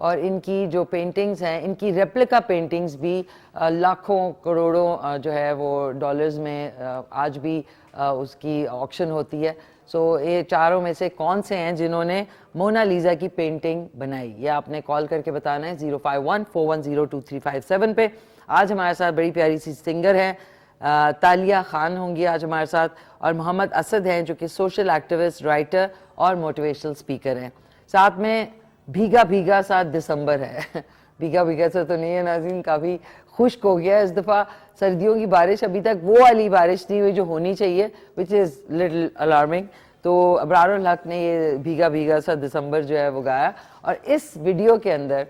اور ان کی جو پینٹنگز ہیں ان کی ریپلیکا پینٹنگز بھی لاکھوں کروڑوں جو ہے وہ ڈالرز میں آج بھی اس کی آکشن ہوتی ہے. سو یہ چاروں میں سے کون سے ہیں جنہوں نے مونا لیزا کی پینٹنگ بنائی؟ یہ آپ نے کال کر کے بتانا ہے 05141023357 پہ. آج ہمارے ساتھ بڑی پیاری سی سنگر ہیں تالیہ خان ہوں گی آج ہمارے ساتھ, اور محمد اسد ہیں جو کہ سوشل ایکٹیوسٹ, رائٹر اور موٹیویشنل اسپیکر ہیں. ساتھ میں بھیگا بھیگا سا دسمبر ہے. بھیگا بھیگا سا تو نہیں ہے ناظرین, کافی خشک ہو گیا اس دفعہ. سردیوں کی بارش ابھی تک وہ والی بارش نہیں ہوئی جو ہونی چاہیے, وچ از لٹل الارمنگ. تو ابرار الحق نے یہ بھیگا بھیگا سا دسمبر جو ہے وہ گایا, اور اس ویڈیو کے اندر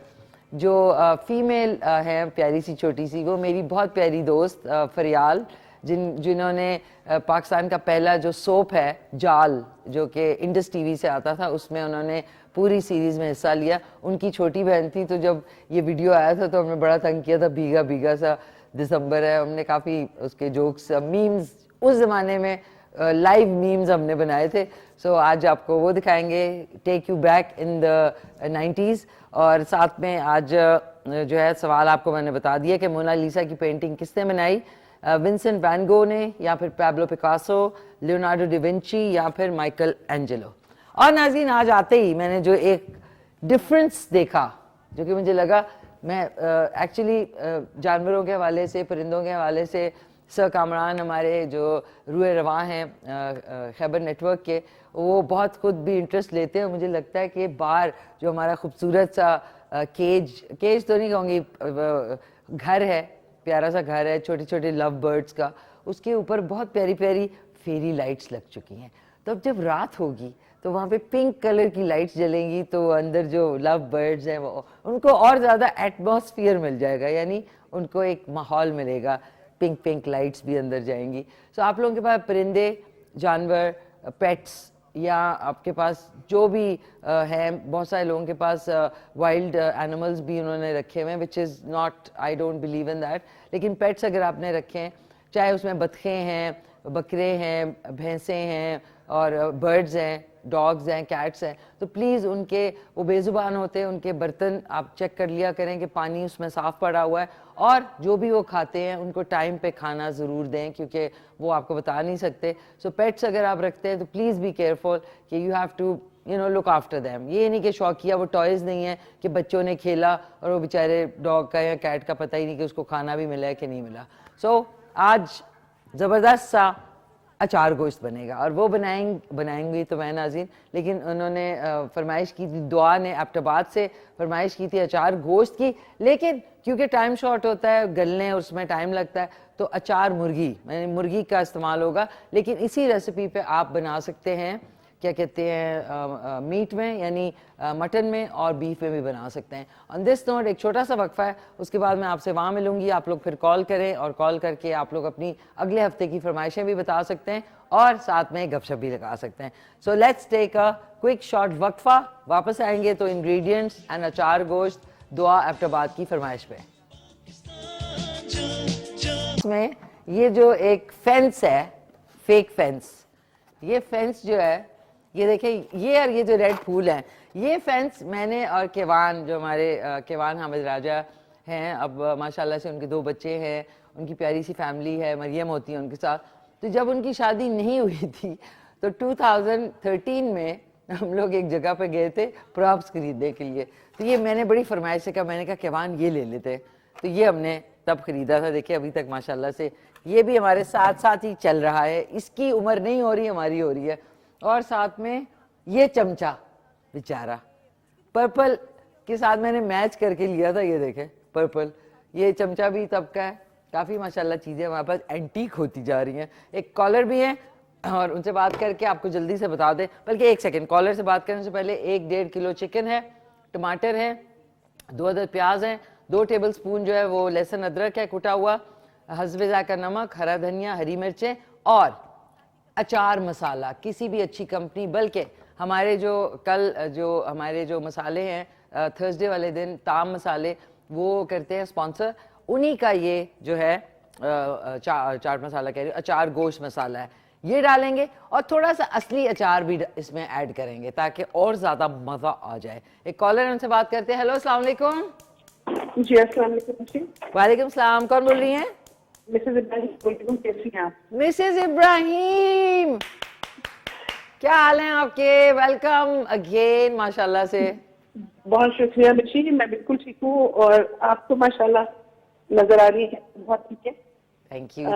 جو فیمیل ہیں پیاری سی چھوٹی سی, وہ میری بہت پیاری دوست فریال, جنہوں نے پاکستان کا پہلا جو سوپ ہے جال جو کہ انڈس ٹی وی سے آتا تھا, اس میں انہوں نے پوری سیریز میں حصہ لیا. ان کی چھوٹی بہن تھی, تو جب یہ ویڈیو آیا تھا تو ہم نے بڑا تنگ کیا تھا, بھیگا بھیگا سا دسمبر ہے. ہم نے کافی اس کے جوکس, میمز, اس زمانے میں لائیو میمز ہم نے بنائے تھے. سو آج آپ کو وہ دکھائیں گے, take you back in the 90s. اور ساتھ میں آج جو ہے سوال آپ کو میں نے بتا دیا کہ مونا لیسا کی پینٹنگ کس نے بنائی, ونسنٹ وین گو نے, یا پھر Pablo Picasso, Leonardo D Vinci, یا پھر مائیکل اینجلو. اور ناظرین آج آتے ہی میں نے جو ایک ڈفرنس دیکھا جو کہ مجھے لگا, میں ایکچولی جانوروں کے حوالے سے, پرندوں کے حوالے سے سر کامران ہمارے جو روئے رواں ہیں خیبر نیٹ ورک کے, وہ بہت خود بھی انٹرسٹ لیتے ہیں. مجھے لگتا ہے کہ باہر جو ہمارا خوبصورت سا کیج تو نہیں کہوں گی, گھر ہے, پیارا سا گھر ہے چھوٹے چھوٹے لو برڈز کا, اس کے اوپر بہت پیاری پیاری فیری لائٹس لگ چکی ہیں. تو اب جب رات ہوگی تو وہاں پہ پنک کلر کی لائٹس جلیں گی, تو اندر جو لو برڈز ہیں وہ ان کو اور زیادہ ایٹماسفیئر مل جائے گا, یعنی ان کو ایک ماحول ملے گا, پنک پنک لائٹس بھی اندر جائیں گی. سو آپ لوگوں کے پاس پرندے, جانور, پیٹس, یا آپ کے پاس جو بھی ہیں, بہت سارے لوگوں کے پاس وائلڈ اینیملز بھی انہوں نے رکھے ہوئے ہیں, which is not, I don't believe in that. لیکن پیٹس اگر آپ نے رکھے ہیں, چاہے اس میں بطخیں ہیں, بکرے ہیں, بھینسیں ہیں, اور برڈز ہیں, ڈاگز ہیں, کیٹس ہیں, تو پلیز ان کے, وہ بے زبان ہوتے ہیں, ان کے برتن آپ چیک کر لیا کریں کہ پانی اس میں صاف پڑا ہوا ہے, اور جو بھی وہ کھاتے ہیں ان کو ٹائم پہ کھانا ضرور دیں, کیونکہ وہ آپ کو بتا نہیں سکتے. سو پیٹس اگر آپ رکھتے ہیں تو پلیز بی کیئرفل کہ you have to look after them. یہ نہیں کہ شوقیہ وہ ٹوائز نہیں ہیں کہ بچوں نے کھیلا اور وہ بیچارے ڈاگ کا یا کیٹ کا پتہ ہی نہیں کہ اس کو کھانا بھی ملا ہے کہ نہیں ملا. سو آج زبردست سا اچار گوشت بنے گا, اور وہ بنائیں گی تو میں ناظرین, لیکن انہوں نے فرمائش کی تھی, دعا نے ایبٹ آباد سے فرمائش کی تھی اچار گوشت کی, لیکن کیونکہ ٹائم شارٹ ہوتا ہے, گلنے اس میں ٹائم لگتا ہے, تو اچار مرغی, یعنی مرغی کا استعمال ہوگا. لیکن اسی ریسیپی پہ آپ بنا سکتے ہیں, کیا کہتے ہیں, میٹ میں, یعنی مٹن میں اور بیف میں بھی بنا سکتے ہیں. آن دس نوٹ ایک چھوٹا سا وقفہ ہے, اس کے بعد میں آپ سے وہاں ملوں گی. آپ لوگ پھر کال کریں, اور کال کر کے آپ لوگ اپنی اگلے ہفتے کی فرمائشیں بھی بتا سکتے ہیں, اور ساتھ میں گپ شپ بھی لگا سکتے ہیں. So let's take a quick short وقفہ, واپس آئیں گے تو انگریڈینٹس اینڈ اچار گوشت دعا ایبٹ آباد کی فرمائش پہ. اس میں یہ جو ایک فینس ہے, فیک فینس, یہ فینس جو ہے, یہ دیکھیں, یہ جو ریڈ پھول ہیں, یہ فینس میں نے اور کیوان, جو ہمارے کیوان حامد راجہ ہیں, اب ماشاءاللہ سے ان کے 2 بچے ہیں, ان کی پیاری سی فیملی ہے, مریم ہوتی ہے ان کے ساتھ. تو جب ان کی شادی نہیں ہوئی تھی تو 2013 میں ہم لوگ ایک جگہ پہ گئے تھے پراپس خریدنے کے لیے. تو یہ میں نے بڑی فرمائش سے کہا, میں نے کہا کیوان یہ لے لیتے, تو یہ ہم نے تب خریدا تھا. دیکھیں ابھی تک ماشاءاللہ سے یہ بھی ہمارے ساتھ ساتھ ہی چل رہا ہے, اس کی عمر نہیں ہو رہی, ہماری ہو رہی ہے. اور ساتھ میں یہ چمچہ بیچارہ پرپل کے ساتھ میں نے میچ کر کے لیا تھا, یہ دیکھیں پرپل, یہ چمچہ بھی تب کا ہے. کافی ماشاءاللہ چیزیں ہمارے پاس اینٹیک ہوتی جا رہی ہیں. ایک کالر بھی ہے, اور ان سے بات کر کے آپ کو جلدی سے بتا دیں, بلکہ ایک سیکنڈ, کالر سے بات کرنے سے پہلے 1.5 کلو چکن ہے, ٹماٹر ہے, 2 عدد پیاز ہیں, 2 ٹیبل سپون جو ہے وہ لہسن ادرک ہے کٹا ہوا, حسب ذائقہ نمک, ہرا دھنیا, ہری مرچیں, اور اچار مسالہ کسی بھی اچھی کمپنی. بلکہ ہمارے ہمارے جو مسالے ہیں, تھرسڈے والے دن تام مسالے وہ کرتے ہیں اسپانسر, انہی کا یہ جو ہے چاٹ مسالہ کہہ رہی ہوں, اچار گوشت مسالہ ہے. یہ ڈالیں گے اور تھوڑا سا اصلی اچار بھی اس میں ایڈ کریں گے تاکہ اور زیادہ مزہ آ جائے. ایک کالر ان سے بات کرتے ہیں. ہیلو السلام علیکم. جی السلام علیکم. وعلیکم السلام, کون بول رہی ہیں؟ مسز ابراہیم. کیسی ہیں آپ؟ مسز ابراہیم, کیا حال ہیں آپ کے؟ ویلکم اگین ماشاء اللہ سے. بہت شکریہ بچی, میں بالکل ٹھیک ہوں اور آپ تو ماشاء اللہ نظر آ رہی ہے بہت ٹھیک ہے. Thank you.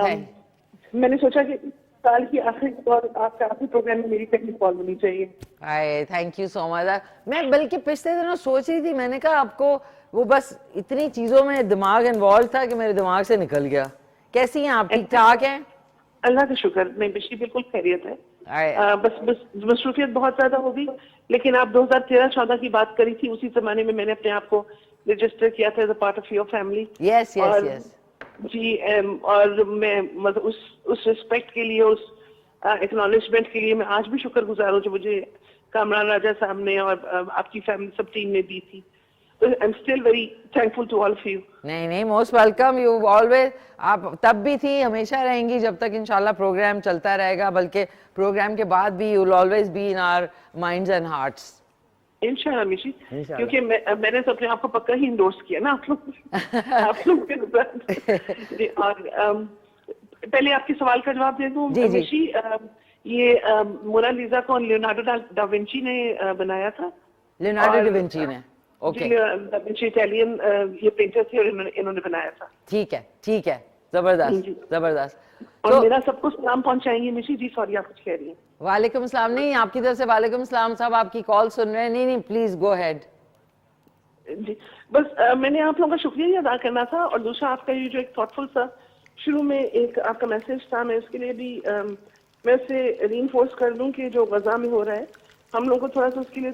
میں نے سوچا کہ سال کی آخری اور آپ کا آخری پروگرام میں میری پہلی کال ہونی چاہیے. تھینک یو سو مچ. میں بلکہ پچھلے دنوں سوچ رہی تھی, میں نے کہا آپ کو وہ بس اتنی چیزوں میں دماغ انوالو تھا کہ میرے دماغ سے نکل گیا. کیسی ہیں آپ؟ ٹھیک ٹھاک ہیں؟ اللہ کا شکر, نہیں بچی بالکل خیریت ہے. بس مصروفیت بہت زیادہ ہوگی, لیکن آپ 2013-14 کی بات کری تھی, اسی زمانے میں میں نے اپنے آپ کو رجسٹر کیا تھا as a part of your family. Yes yes yes جی, اور میں مطلب اس رسپیکٹ کے لیے, اس ایکنالجمنٹ کے لیے میں آج بھی شکر گزار ہوں جو مجھے کامران راجہ صاحب نے اور آپ کی فیملی سب ٹیم نے دی تھی. I am still very thankful to all of you. نہیں موسٹ ویلکم. یو آلویز, آپ تب بھی تھی, ہمیشہ رہیں گی جب تک انشاءاللہ پروگرام چلتا رہے گا, بلکہ پروگرام کے بعد بھی you will always be in our minds and hearts. انشاءاللہ مشی, کیونکہ میں نے اپنے آپ کو پکا ہی انڈورس کیا نا آپ لوگ کے ساتھ. اور پہلے آپ کے سوال کا جواب دے دوں مشی, یہ مونا لیزا کو لیونارڈو ڈا ونچی نے بنایا تھا. لیونارڈو ڈا ونچی نے, اوکے, ڈا ونچی اٹیلین یہ پینٹر تھے اور انہوں نے بنایا تھا. ٹھیک ہے, زبردست زبردست. اور میرا سب کو سلام پہنچائیں گے مشی جی. سوری آپ کچھ کہہ رہی ہیں. وعلیکم السلام. نہیں, آپ کی طرف سے وعلیکم السلام صاحب, آپ کی کال سن رہے ہیں. نہیں پلیز گو ہیڈ. جی بس میں نے آپ لوگوں کا شکریہ ادا کرنا تھا, اور دوسرا آپ کا یہ جو ایک تھاٹفل سا شروع میں ایک آپ کا میسج تھا, میں اس کے لیے بھی میں اسے ری انفورس کر دوں کہ جو غزہ میں ہو رہا ہے, ہم لوگوں کو تھوڑا سا اس کے لیے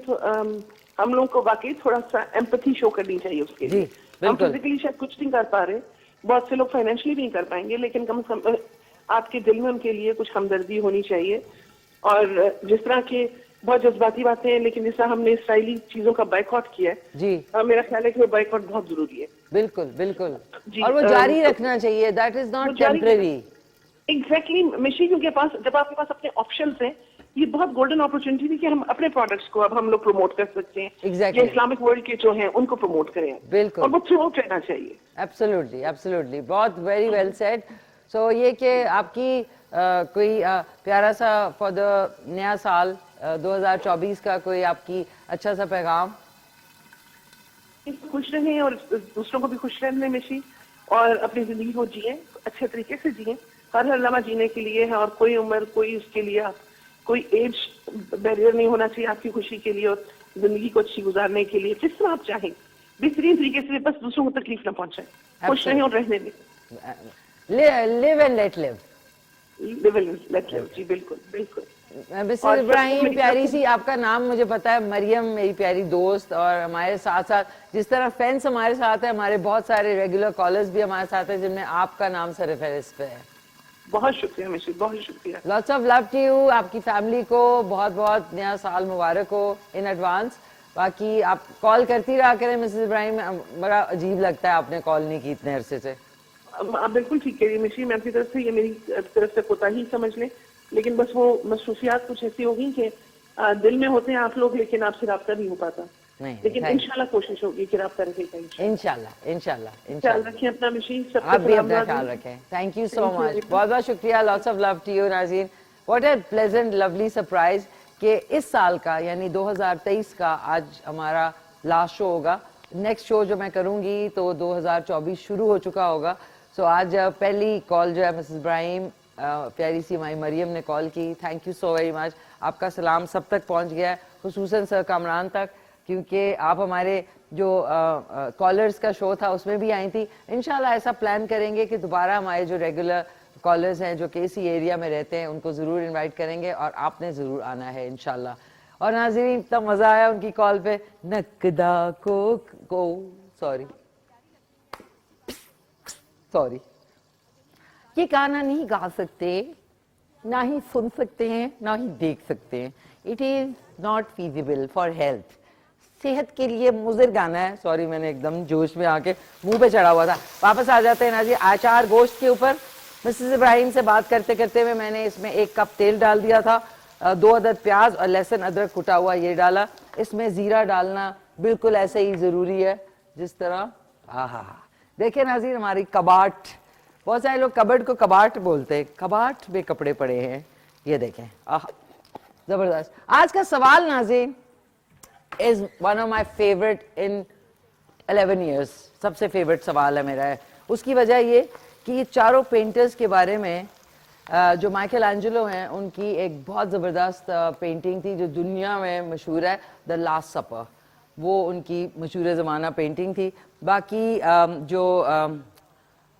ہم لوگوں کو واقعی تھوڑا سا ایمپتھی شو کرنی چاہیے اس کے لیے. ہم فزیکلی شاید کچھ نہیں کر پا رہے, بہت سے لوگ فائنینشلی بھی نہیں کر پائیں گے, لیکن کم از کم آپ کے دل میں ان کے لیے کچھ ہمدردی ہونی چاہیے. اور جس طرح کے بہت جذباتی باتیں ہیں, لیکن جس طرح ہم نے اسرائیلی چیزوں کا بائیکاٹ کیا ہے, جی میرا خیال ہے کہ وہ بائیکاٹ بہت ضروری ہے. بالکل بالکل, اور وہ جاری رکھنا چاہیے. That is not temporary. Exactly Mishi, کیونکہ جب آپ کے پاس اپنے آپشنس ہیں, یہ بہت گولڈن اپرچونٹی تھی کہ ہم اپنے پروڈکٹس کو اب ہم لوگ پروموٹ کر سکتے ہیں. ایگزیکٹلی, اسلامک ورلڈ کے جو ہیں ان کو پروموٹ کریں. بالکل, اور وہ تھرو آؤٹ رہنا چاہیے. ایبسولوٹلی ایبسولوٹلی, بہت ویری ویل سیڈ. سو یہ کہ آپ کی کوئی پیارا سا فار دا نیا سال 2024 کا کوئی آپ کی اچھا سا پیغام. خوش رہیں اور دوسروں کو بھی خوش رہنے مشی, اور اپنی زندگی کو جئیں, اچھے طریقے سے جئیں. ہر لمحہ جینے کے لیے ہے, اور کوئی عمر, کوئی اس کے لیے کوئی ایج بیریئر نہیں ہونا چاہیے آپ کی خوشی کے لیے اور زندگی کو اچھی گزارنے کے لیے. جس طرح آپ چاہیں بہترین طریقے سے, بس دوسروں کو تکلیف نہ پہنچائیں. خوش رہیں اور رہنے دیں. Live and let live. Live and let live, جی بالکل بالکل. مسز ابراہیم, پیاری سی آپ کا نام مجھے پتا ہے, مریم میری پیاری دوست, اور ہمارے ساتھ ساتھ جس طرح فینس ہمارے ساتھ ہیں, ہمارے بہت سارے ریگولر کالرز بھی ہمارے ساتھ ہیں جن میں آپ کا نام سر فہرست پہ ہے. بہت شکریہ مشی, بہت شکریہ. Lots of love to you. آپ کی فیملی کو بہت بہت نیا سال مبارک ہو ان ایڈوانس. باقی آپ کال کرتی رہا کریں مسز ابراہیم, بڑا عجیب لگتا ہے آپ نے کال نہیں کی اتنے عرصے سے. آپ بالکل ٹھیک کہہ رہی ہیں مشی, میں آپ کی طرف سے, یہ میری طرف سے کوتاہی سمجھ لیں, لیکن بس وہ مصروفیات کچھ ایسی ہوگی کہ دل میں ہوتے ہیں آپ لوگ, لیکن آپ سے رابطہ نہیں ہو پاتا. لیکن انشاءاللہ کوشش ہوگی کہ رابطہ رکھے گا. انشاءاللہ خیال رکھیں اپنا مشی, سب آپ بھی اپنا خیال رکھیں. تھینک یو سو مچ, بہت بہت شکریہ. Lots of love to you ناظرین. What a pleasant lovely surprise کہ اس سال کا یعنی 2023 کا آج ہمارا لاسٹ شو ہوگا. نیکسٹ شو جو میں کروں گی تو 2024 شروع ہو چکا ہوگا. سو آج پہلی کال جو ہے مسز ابراہیم, پیاری سی ہماری مریم نے کال کی. Thank you so very much. آپ کا سلام سب تک پہنچ گیا ہے, خصوصاً سر کامران تک, کیونکہ آپ ہمارے جو کالرز کا شو تھا اس میں بھی آئی تھی. انشاءاللہ ایسا پلان کریں گے کہ دوبارہ ہمارے جو ریگولر کالرز ہیں جو کہ اسی ایریا میں رہتے ہیں ان کو ضرور انوائٹ کریں گے, اور آپ نے ضرور آنا ہے انشاءاللہ. اور ناظرین, اتنا مزہ آیا ان کی کال پہ. نقدہ کو سوری, یہ گانا نہیں گا سکتے, نہ ہی سن سکتے ہیں, نہ ہی دیکھ سکتے ہیں. It is not feasible for health. صحت کے لیے مضر گانا ہے. سوری, میں نے ایک دم جوش میں آ کے منہ پہ چڑھا ہوا تھا. واپس آ جاتے ہیں نا جی, آچار گوشت کے اوپر. مسز ابراہیم سے بات کرتے کرتے میں نے اس میں 1 کپ تیل ڈال دیا تھا, 2 عدد پیاز اور لہسن ادرک کٹا ہوا یہ ڈالا. اس میں زیرہ ڈالنا بالکل ایسے ہی ضروری ہے جس طرح دیکھیں ناظرین ہماری کباٹ, بہت سارے لوگ کبڈ کو کباٹ بولتے ہیں, کباٹ میں کپڑے پڑے ہیں, یہ دیکھیں زبردست. آج کا سوال ناظرین is one of my favorite in 11 years, سب سے فیوریٹ سوال ہے میرا ہے. اس کی وجہ یہ کہ یہ چاروں پینٹرز کے بارے میں جو مائیکل اینجلو ہیں ان کی ایک بہت زبردست پینٹنگ تھی جو دنیا میں مشہور ہے, دا لاسٹ سپر, وہ ان کی مشہور زمانہ پینٹنگ تھی. باقی جو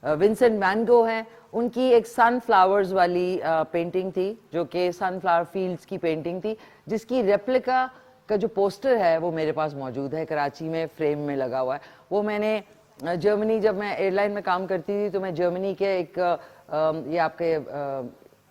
ونسنٹ وین گو ہیں ان کی ایک سن فلاورز والی پینٹنگ تھی جو کہ سن فلاور فیلڈز کی پینٹنگ تھی, جس کی ریپلیکا کا جو پوسٹر ہے وہ میرے پاس موجود ہے, کراچی میں فریم میں لگا ہوا ہے. وہ میں نے جرمنی, جب میں ایئر لائن میں کام کرتی تھی تو میں جرمنی کے ایک یہ آپ کے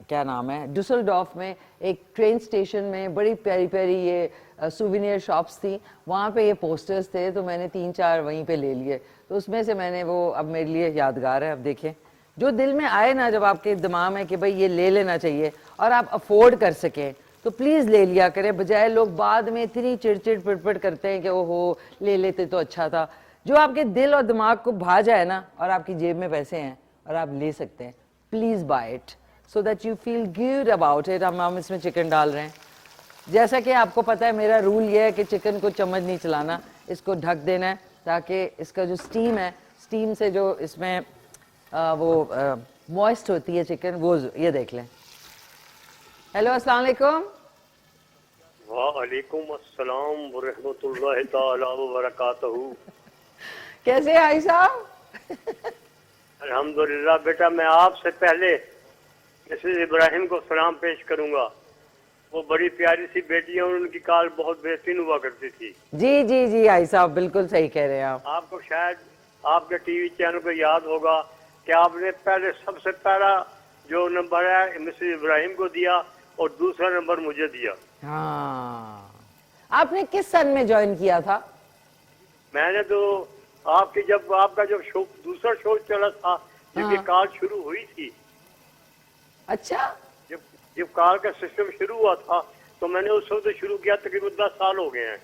کیا نام ہے ڈسلڈورف میں ایک ٹرین اسٹیشن میں بڑی پیاری پیاری یہ سووینئر شاپس تھیں, وہاں پہ یہ پوسٹرز تھے تو میں نے 3-4 وہیں پہ لے لیے. تو اس میں سے میں نے وہ اب میرے لیے یادگار ہے. اب دیکھیں جو دل میں آئے نا, جب آپ کے دماغ میں کہ بھائی یہ لے لینا چاہیے اور آپ افورڈ کر سکیں تو پلیز لے لیا کریں, بجائے لوگ بعد میں اتنی چڑچڑ پڑپڑ کرتے ہیں کہ اوہو لے لیتے تو اچھا تھا. جو آپ کے دل اور دماغ کو بھا جائے نا اور آپ کی جیب میں پیسے ہیں اور آپ لے سکتے ہیں, please buy it so that you feel good about it. ہم اس میں چکن ڈال رہے ہیں, جیسا کہ آپ کو پتہ ہے میرا رول یہ ہے کہ چکن کو چمچ نہیں چلانا, اس کو ڈھک دینا ہے تاکہ اس کا جو سٹیم ہے, سٹیم سے جو اس میں وہ موئسٹ ہوتی ہے چکن, وہ یہ دیکھ لیں. ہیلو السلام علیکم. وعلیکم السلام ورحمۃ اللہ تعالی وبرکاتہ. کیسے آئی صاحب؟ الحمدللہ بیٹا, میں آپ سے پہلے مسز ابراہیم کو سلام پیش کروں گا. وہ بڑی پیاری سی بیٹی ہیں اور ان کی کال بہت بہترین ہوا کرتی تھی. جی جی جی آئی صاحب بالکل صحیح کہہ رہے ہیں آپ. آپ کو شاید آپ کے ٹی وی چینل پہ یاد ہوگا کہ آپ نے پہلے سب سے پہلا جو نمبر ہے مسز ابراہیم کو دیا اور دوسرا نمبر مجھے دیا. ہاں, آپ نے کس سن میں جوائن کیا تھا؟ میں نے تو آپ کی جب آپ کا جب شو دوسرا شو چلا تھا جب یہ کال شروع ہوئی تھی. اچھا, جب کال کا سسٹم شروع ہوا تھا تو میں نے اس وقت شروع کیا, تقریباً 10 سال ہو گئے ہیں.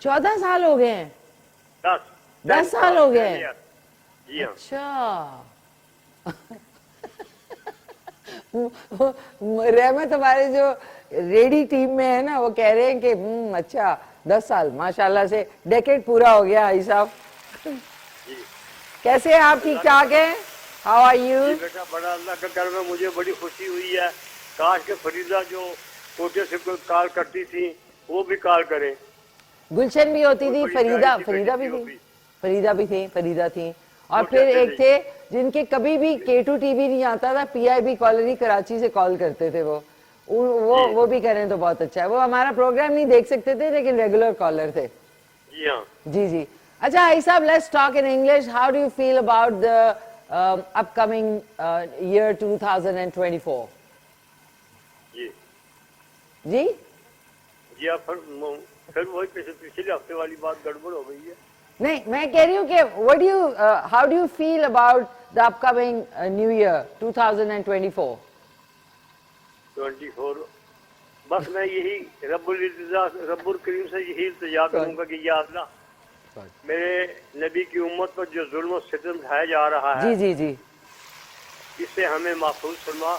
14 سال ہو گئے ہیں. 10 سال ہو گئے ہیں. جی ہاں. اچھا رحمت ہمارے جو ریڈی ٹیم میں ہے نا وہ کہہ رہے ہیں کہ اچھا 10 سال ماشاءاللہ سے ڈیکیڈ پورا ہو گیا. آئی صاحب کیسے ہیں آپ؟ ٹھیک ٹھاک ہیں؟ How are you? بیٹا بڑا اللہ کا کرم ہے, مجھے بڑی خوشی ہوئی ہے. کاش کے فریدہ جو کوٹے سے کوئی کال کرتی تھی وہ بھی کال کریں. گلشن بھی ہوتی تھی, فریدہ بھی تھی, اور پھر ایک تھے جن کے کبھی بھی K2 ٹی وی نہیں آتا تھا, PIB کالری کراچی سے کال کرتے تھے. وہ بھی کریں تو بہت اچھا ہے. وہ ہمارا پروگرام نہیں دیکھ سکتے تھے لیکن ریگولر کالر تھے. جی ہاں. جی جی. اچھا آئی صاحب, let's talk in English. How do you feel about the upcoming year 2024؟ جی جی جی آپ پھر وہی پچھلے ہفتے والی بات گڑبڑ ہو گئی ہے. نہیں, میں کہہ رہی ہوں کہ how do you feel about the upcoming new year 2024؟ بس میں یہی رب الکریم سے یہی التجا کروں گا کہ یا اللہ میرے نبی کی امت پر جو ظلم و ستم ڈھایا جا رہا ہے, جی جی جی, اس سے ہمیں محفوظ فرما.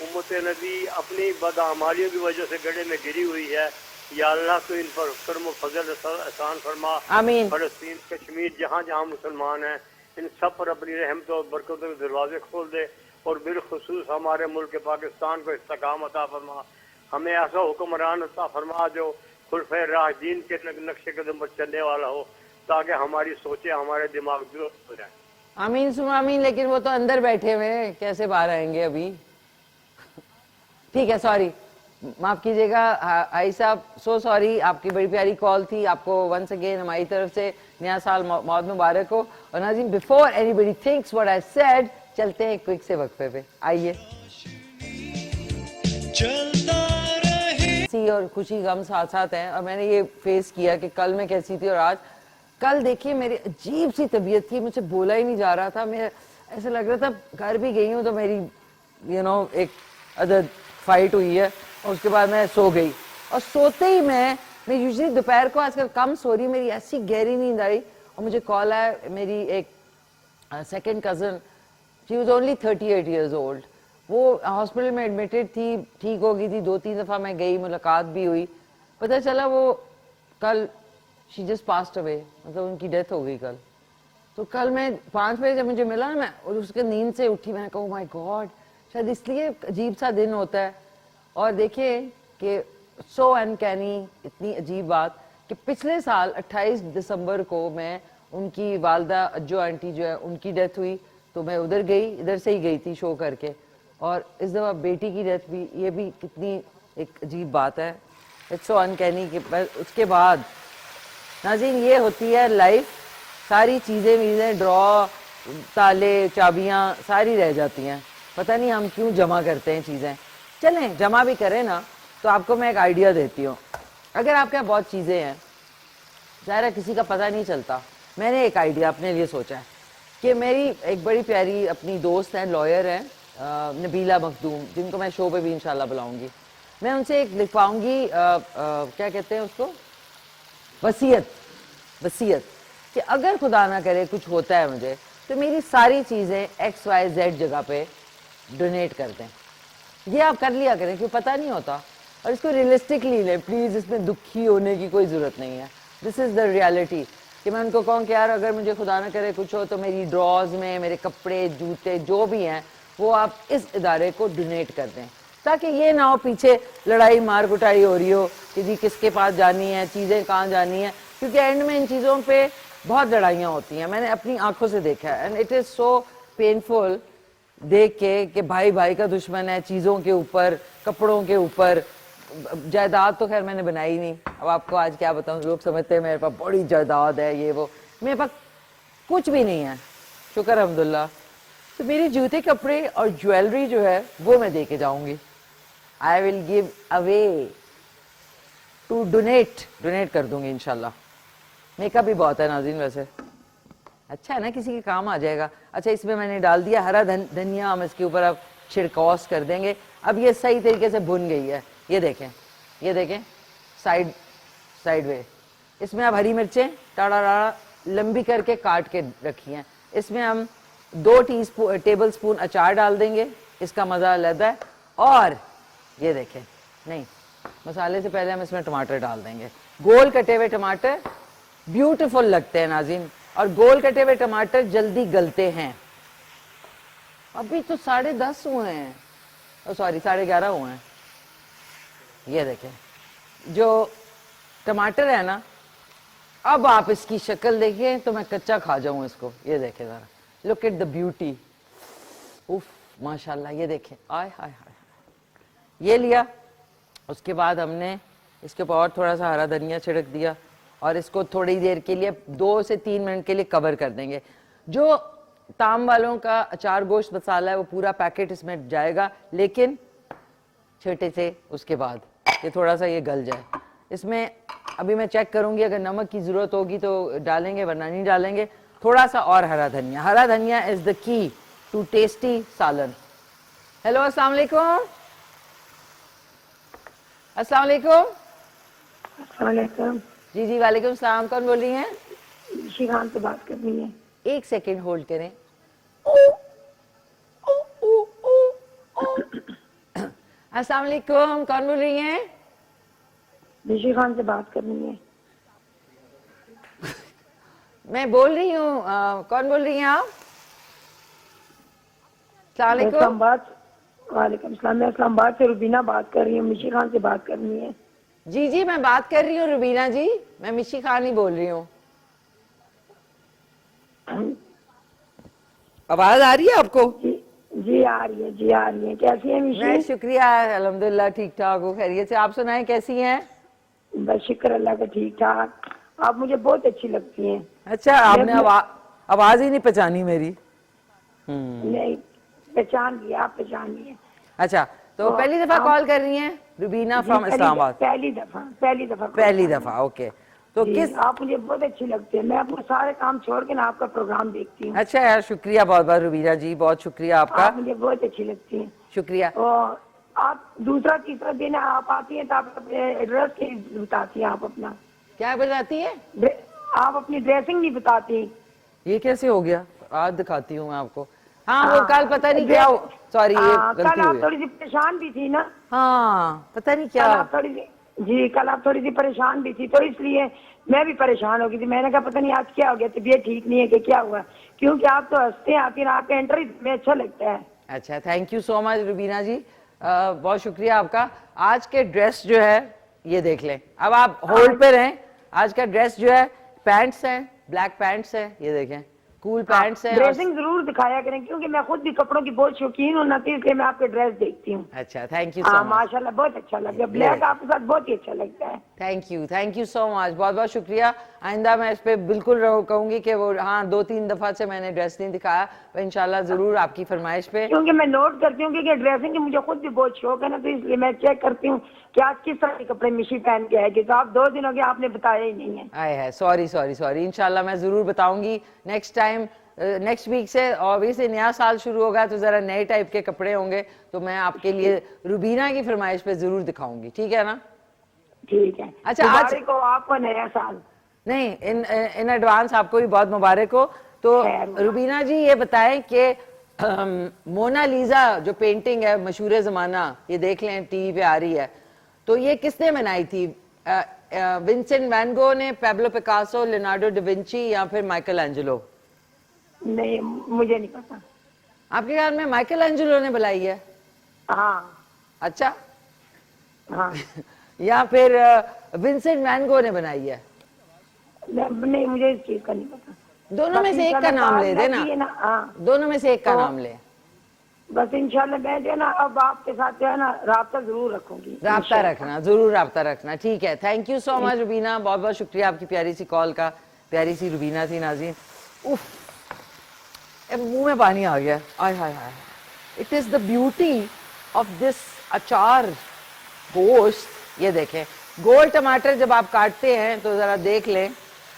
امت نبی اپنی بدعمالیوں کی وجہ سے گڑھے میں گری ہوئی ہے. یا اللہ تو ان پر کرم و فضل احسان فرما. آمین. فلسطین, کشمیر, جہاں جہاں مسلمان ہیں ان سب پر اپنی رحمت اور برکتوں کے دروازے کھول دے, اور بالخصوص ہمارے ملک پاکستان کو استقامت عطا فرما. ہمیں ایسا حکمران عطا فرما جو خلفائے راشدین کے نقش قدم پر چلنے والا ہو, تاکہ ہماری سوچیں, ہمارے دماغ درست ہو جائیں. آمین سم آمین. لیکن وہ تو اندر بیٹھے ہوئے ہیں, کیسے باہر آئیں گے ابھی؟ ٹھیک ہے, سوری, معاف کیجیے گا آئی صاحب, سو سوری. آپ کی بڑی پیاری کال تھی. آپ کو ونس اگین ہماری طرف سے نیا سال بہت مبارک ہو. اور ناظرین, before anybody thinks what I said, چلتے ہیں کوئک سے وقفے پہ. آئیے. اور خوشی غم ساتھ ساتھ ہیں, اور میں نے یہ فیس کیا کہ کل میں کیسی تھی اور آج. کل دیکھیے میری عجیب سی طبیعت تھی, مجھے بولا ہی نہیں جا رہا تھا. میں ایسا لگ رہا تھا گھر بھی گئی ہوں تو میری ایک ادر فائٹ ہوئی ہے اور اس کے بعد میں سو گئی. اور سوتے ہی میں یوزلی دوپہر کو آج کل کم سو رہی ہوں, میری ایسی گہری نیند آئی اور مجھے کال آیا. میری ایک second cousin, she was only 38 years old, وہ ہاسپٹل میں ایڈمیٹڈ تھی, ٹھیک ہو گئی تھی. 2-3 دفعہ میں گئی, ملاقات بھی ہوئی, پتہ چلا وہ کل شی جسٹ پاسڈ اوے, مطلب ان کی ڈیتھ ہو گئی کل. تو کل میں 5 بجے جب مجھے ملا نا, میں اور اس کے نیند سے اٹھی, میں نے کہا مائی گاڈ, شاید اس لیے عجیب سا دن ہوتا ہے. اور دیکھیں کہ سو انکینی, اتنی عجیب بات کہ پچھلے سال 28 دسمبر کو میں ان کی والدہ اجو آنٹی جو ہے ان کی ڈیتھ ہوئی, تو میں ادھر گئی, ادھر سے ہی گئی تھی شو کر کے. اور اس دفعہ بیٹی کی ڈیتھ بھی, یہ بھی کتنی ایک عجیب بات ہے. اٹس سو انکینی کہ اس کے بعد ناظرین یہ ہوتی ہے لائف, ساری چیزیں ویزیں ڈرا, تالے, چابیاں ساری رہ جاتی ہیں. پتہ نہیں ہم کیوں جمع کرتے ہیں چیزیں. چلیں جمع بھی کریں نا, تو آپ کو میں ایک آئیڈیا دیتی ہوں. اگر آپ کے یہاں بہت چیزیں ہیں, ظاہر ہے کسی کا پتہ نہیں چلتا, میں نے ایک آئیڈیا اپنے لیے سوچا ہے کہ میری ایک بڑی پیاری اپنی دوست ہیں, لائر ہیں, نبیلہ مخدوم, جن کو میں شو پہ بھی انشاءاللہ بلاؤں گی. میں ان سے ایک لکھواؤں گی, کیا کہتے ہیں اس کو, وصیت کہ اگر خدا نہ کرے کچھ ہوتا ہے مجھے, تو میری ساری چیزیں XYZ جگہ پہ ڈونیٹ کر دیں. یہ آپ کر لیا کریں, کیوں پتہ نہیں ہوتا. اور اس کو ریئلسٹکلی لیں پلیز, اس میں دکھی ہونے کی کوئی ضرورت نہیں ہے. دس از دا ریالٹی. کہ میں ان کو کہوں کہ یار اگر مجھے خدا نہ کرے کچھ ہو تو میری ڈراز میں میرے کپڑے, جوتے جو بھی ہیں وہ آپ اس ادارے کو ڈونیٹ کر دیں, تاکہ یہ نہ ہو پیچھے لڑائی مار کٹائی ہو رہی ہو کہ جی کس کے پاس جانی ہے, چیزیں کہاں جانی ہیں. کیونکہ اینڈ میں ان چیزوں پہ بہت لڑائیاں ہوتی ہیں, میں نے اپنی آنکھوں سے دیکھا ہے. And it is so painful دیکھ کے کہ بھائی بھائی کا دشمن ہے, چیزوں کے اوپر, کپڑوں کے اوپر. جائیداد تو خیر میں نے بنائی نہیں, اب آپ کو آج کیا بتاؤں, لوگ سمجھتے ہیں میرے پاس بڑی جائیداد ہے, یہ وہ, میرے پاس کچھ بھی نہیں ہے, شکر الحمدللہ. تو میری جوتے, کپڑے اور جویلری جو ہے وہ میں دے کے جاؤں گی. I will give away to donate کر دوں گی انشاءاللہ. میک اپ بھی بہت ہے ناظرین ویسے, اچھا ہے نا, کسی کے کام آ جائے گا. اچھا اس میں نے ڈال دیا ہرا دھنیا, ہم اس کے اوپر اب چھڑکاؤ کر دیں گے. اب یہ صحیح طریقے سے بھن گئی ہے, یہ دیکھیں سائڈ وے. اس میں اب ہری مرچیں ٹاڑا لمبی کر کے کاٹ کے رکھی ہیں. اس میں ہم 2 ٹیبل سپون اچار ڈال دیں گے, اس کا مزہ علیحدہ ہے. اور یہ دیکھیں, نہیں مسالے سے پہلے ہم اس میں ٹماٹر ڈال دیں گے, گول کٹے ہوئے ٹماٹر, بیوٹیفل لگتے ہیں ناظرین. اور گول کٹے ہوئے ٹماٹر جلدی گلتے ہیں. ابھی تو 10:30 ہوئے ہیں, سوری 11:30 ہوئے ہیں. یہ دیکھیں جو ٹماٹر ہے نا, اب آپ اس کی شکل دیکھیں تو میں کچا کھا جاؤں اس کو. یہ دیکھیں ذرا, لک ایٹ دا بیوٹی, اوف ماشاءاللہ. یہ دیکھیں, آئے ہائے ہائے. یہ لیا, اس کے بعد ہم نے اس کے اوپر اور تھوڑا سا ہرا دھنیا چھڑک دیا, اور اس کو تھوڑی دیر کے لیے 2 سے 3 منٹ کے لیے کور کر دیں گے. جو تام والوں کا اچار گوشت مسالہ ہے وہ پورا پیکٹ اس میں جائے گا, لیکن چھوٹے سے اس کے بعد کہ تھوڑا سا یہ گل جائے. اس میں ابھی میں چیک کروں گی, اگر نمک کی ضرورت ہوگی تو ڈالیں گے, ورنہ نہیں ڈالیں گے. تھوڑا سا اور ہرا دھنیا از دا کی ٹو ٹیسٹی سالن. ہیلو, السلام علیکم. السلام علیکم. السلام علیکم. جی وعلیکم السلام. کون بول رہی ہیں؟ شیخان سے بات کرنی ہے. 1 سیکنڈ ہولڈ کریں. السلام علیکم, کون بول رہی ہیں؟ رشی خان سے بات کرنی ہے. میں بول رہی ہوں, کون بول رہی ہیں آپ؟ السلام علیکم. اسلام آباد. وعلیکم السلام. میں اسلام آباد سے روبینہ بات کر رہی ہوں, مشی خان سے بات کرنی ہے. جی میں بات کر رہی ہوں روبینہ جی, میں مشی خان ہی بول رہی ہوں. آواز آ رہی ہے آپ کو؟ جی آ رہی ہے. کیسی ہیں مشی؟ میں شکریہ, الحمدللہ ٹھیک ٹھاک ہوں, خیریت سے. آپ سنائیں کیسی ہیں؟ بس شکر اللہ کا, ٹھیک ٹھاک. آپ مجھے بہت اچھی لگتی ہیں. اچھا, آپ نے آواز ہی نہیں پہچانی میری؟ نہیں پہچان لیا, آپ پہچان لیے. اچھا, تو پہلی دفعہ کال کر رہی ہیں روبینہ فرام اسلام آباد؟ پہلی دفعہ. اوکے. تو جی کس آپ مجھے بہت اچھی لگتی ہے. میں اپنے سارے کام چھوڑ کے نا آپ کا پروگرام دیکھتی ہوں. اچھا یار شکریہ بہت بہت روبینہ جی, بہت شکریہ آپ کا, آپ مجھے بہت اچھی لگتی ہیں. شکریہ. اور آپ دوسرا تیسرا دن آپ آتی ہیں تو آپ اپنے ایڈریس کی بتاتی ہیں, آپ اپنا کیا بتاتی ہے؟ آپ اپنی ڈریسنگ نہیں بتاتی. یہ کیسے ہو گیا؟ آج دکھاتی ہوں میں آپ کو. ہاں وہ کل پتہ نہیں کیا ہو, سوری یہ غلطی کل ہوئی. آپ تھوڑی سی پریشان بھی تھی نا. ہاں پتہ نہیں کل کیا. آپ تھوڑی سی جی کل آپ تھوڑی سی پریشان بھی تھی, تو اس لیے میں بھی پریشان ہو گئی تھی. میں نے کہا پتہ نہیں آج کیا ہو گیا, طبیعت ٹھیک نہیں ہے کہ کیا ہوا, کیونکہ آپ تو ہنستے آتی ہیں, آپ کا انٹرویو میں اچھا لگتا ہے. اچھا تھینک یو سو مچ روبینہ جی, بہت شکریہ آپ کا. آج کے ڈریس جو ہے یہ دیکھ لیں, اب آپ ہولڈ پہ رہیں. آج کا ڈریس جو ہے پینٹس ہیں, بلیک پینٹس ہیں, یہ دیکھیں کول پینٹس ہیں. اور ڈریسنگ ضرور دکھایا کریں, کیونکہ میں خود بھی کپڑوں کی بہت شوقین ہوں نا, تو اس لیے میں آپ کے ڈریس دیکھتی ہوں. اچھا تھینک یو سو ہاں مچ. ماشاء اللہ بہت اچھا لگا, بلیک آپ کے ساتھ بہت ہی اچھا لگتا ہے. تھینک یو سو مچ, بہت بہت شکریہ. آئندہ میں اس پہ بالکل کہوں گی کہ وہ ہاں 2-3 دفعہ سے میں نے ڈریس نہیں دکھایا, انشاءاللہ ضرور آپ کی فرمائش پہ. کیونکہ میں نوٹ کرتی ہوں کہ ڈریسنگ کی مجھے خود بھی بہت شوق ہے نا, تو اس لیے میں چیک کرتی ہوں کہ آج کس طرح کے کپڑے مشی پہن کے آئے گی. تو آپ 2 دن ہو گئے آپ نے بتایا ہی نہیں ہے. آئے ہے, سوری, انشاءاللہ میں ضرور بتاؤں گی نیکسٹ ٹائم. نیکسٹ ویک سے obviously نیا سال شروع ہوگا تو ذرا نئے ٹائپ کے کپڑے ہوں گے, تو میں آپ کے لیے روبینہ کی فرمائش پہ ضرور دکھاؤں گی, ٹھیک ہے نا؟ ٹھیک ہے, اچھا آج مبارک ہو آپ کو نیا سال. نہیں ان ایڈوانس آپ کو بھی بہت مبارک ہو. تو روبینہ جی یہ بتائیں کہ مونا لیزا جو پینٹنگ ہے مشہور زمانہ, یہ دیکھ لیں ٹی وی پہ آ رہی ہے, تو یہ کس نے بنائی تھی؟ ونسنٹ وین گو نے, پیبلو پکاسو, لیونارڈو ڈاونچی, یا پھر مائیکل اینجلو؟ نہیں مجھے نہیں پتا. آپ کے خیال میں مائیکل اینجلو نے بنائی ہے؟ ہاں اچھا, ہاں یا پھر ونسنٹ وین گو نے بنائی ہے؟ نہیں مجھے اس چیز کا نہیں پتا. دونوں میں سے ایک کا نام لے دے نا, دونوں میں سے ایک کا نام لے. بس انشاءاللہ میں جو ہے نا اب آپ کے ساتھ جو ہے نا رابطہ ضرور رکھوں گی. رابطہ رکھنا, ضرور رابطہ رکھنا, ٹھیک ہے. تھینک یو سو مچ روبینہ, بہت بہت شکریہ آپ کی پیاری سی کال کا. پیاری سی روبینہ تھی ناظرین. اوف, منہ میں پانی آ گیا. آئے ہائے ہائے, it is the beauty of this achar gosht. یہ دیکھیں گول ٹماٹر جب آپ کاٹتے ہیں تو ذرا دیکھ لیں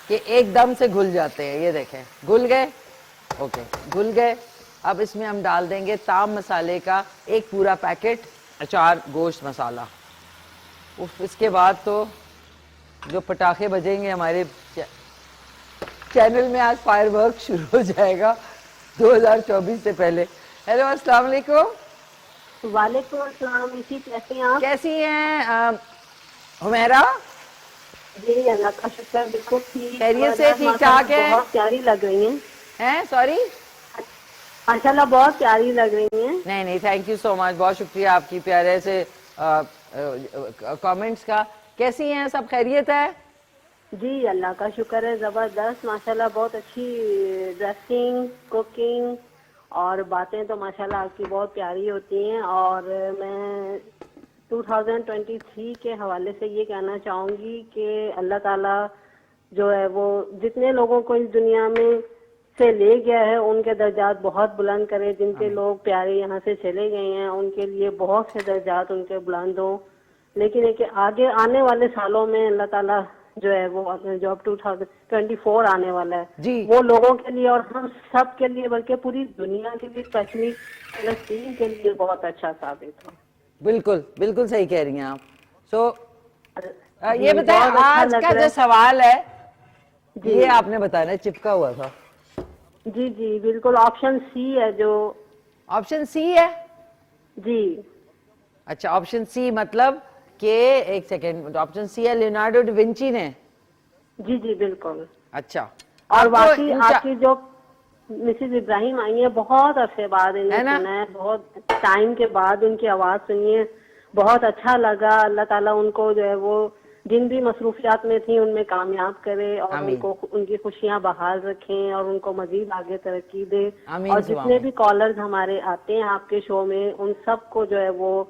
کہ ایک دم سے گھل جاتے ہیں. یہ دیکھیں گھل گئے, اوکے گھل گئے. اب اس میں ہم ڈال دیں گے تام مسالے کا ایک پورا پیکٹ, اچار گوشت مسالہ. اس کے بعد تو جو پٹاخے بجیں گے ہمارے چینل میں, آج فائر ورک شروع ہو جائے گا 2024 سے پہلے. ہیلو السلام علیکم. وعلیکم السلام. اسی کیسی ہیں آپ؟ کیسی ہیں حمیرہ؟ جی اللہ کا شکر, بالکل ٹھیک, خیریت سے, ٹھیک ٹھاک ہے؟ بہت پیاری لگ رہی ہیں. سوری, ماشاءاللہ بہت پیاری لگ رہی ہیں. نہیں تھینک یو سو مچ, بہت شکریہ آپ کی پیارے سے کامنٹس کا. کیسی ہیں, سب خیریت ہے؟ جی اللہ کا شکر ہے, زبردست ماشاءاللہ, بہت اچھی ڈریسنگ, کوکنگ اور باتیں تو ماشاءاللہ آپ کی بہت پیاری ہوتی ہیں. اور میں 2023 کے حوالے سے یہ کہنا چاہوں گی کہ اللہ تعالیٰ جو ہے وہ جتنے لوگوں کو اس دنیا میں سے لے گیا ہے ان کے درجات بہت بلند کرے. جن کے لوگ پیارے یہاں سے چلے گئے ہیں ان کے لیے بہت سے درجات ان کے بلند ہوں. لیکن ہے کہ آگے آنے والے سالوں میں اللہ تعالیٰ جو ہے وہ جو اب 2024 آنے والا ہے جی, وہ لوگوں کے لیے اور ہم سب کے لیے, بلکہ پوری دنیا کے لیے, کشمیر فلسطین کے لیے بہت اچھا ثابت ہو. بالکل بالکل صحیح کہہ رہی ہیں آپ. سو یہ جی بتائیں, بہت اچھا آج لگ کا رہا جو سوال ہے جی یہ آپ نے بتانا, چپکا ہوا تھا. جی بالکل, آپشن سی ہے جو. آپشن سی ہے؟ جی اچھا, آپشن سی مطلب کہ ایک سیکنڈ, آپشن سی ہے لیونارڈو ڈاونچی نے. جی بالکل. اچھا, اور آپ واقعی کو آپ کی جو مسز ابراہیم آئی ہیں بہت عرصے بعد انہیں سنا ہے, بہت ٹائم کے بعد ان کی آواز سنی ہے, بہت اچھا لگا. اللہ تعالیٰ ان کو جو ہے وہ جن بھی مصروفیات میں تھیں ان میں کامیاب کرے اور ان کو ان کی خوشیاں بحال رکھیں اور ان کو مزید آگے ترقی دے. اور جتنے بھی کالرز ہمارے آتے ہیں آپ کے شو میں ان سب کو جو ہے وہ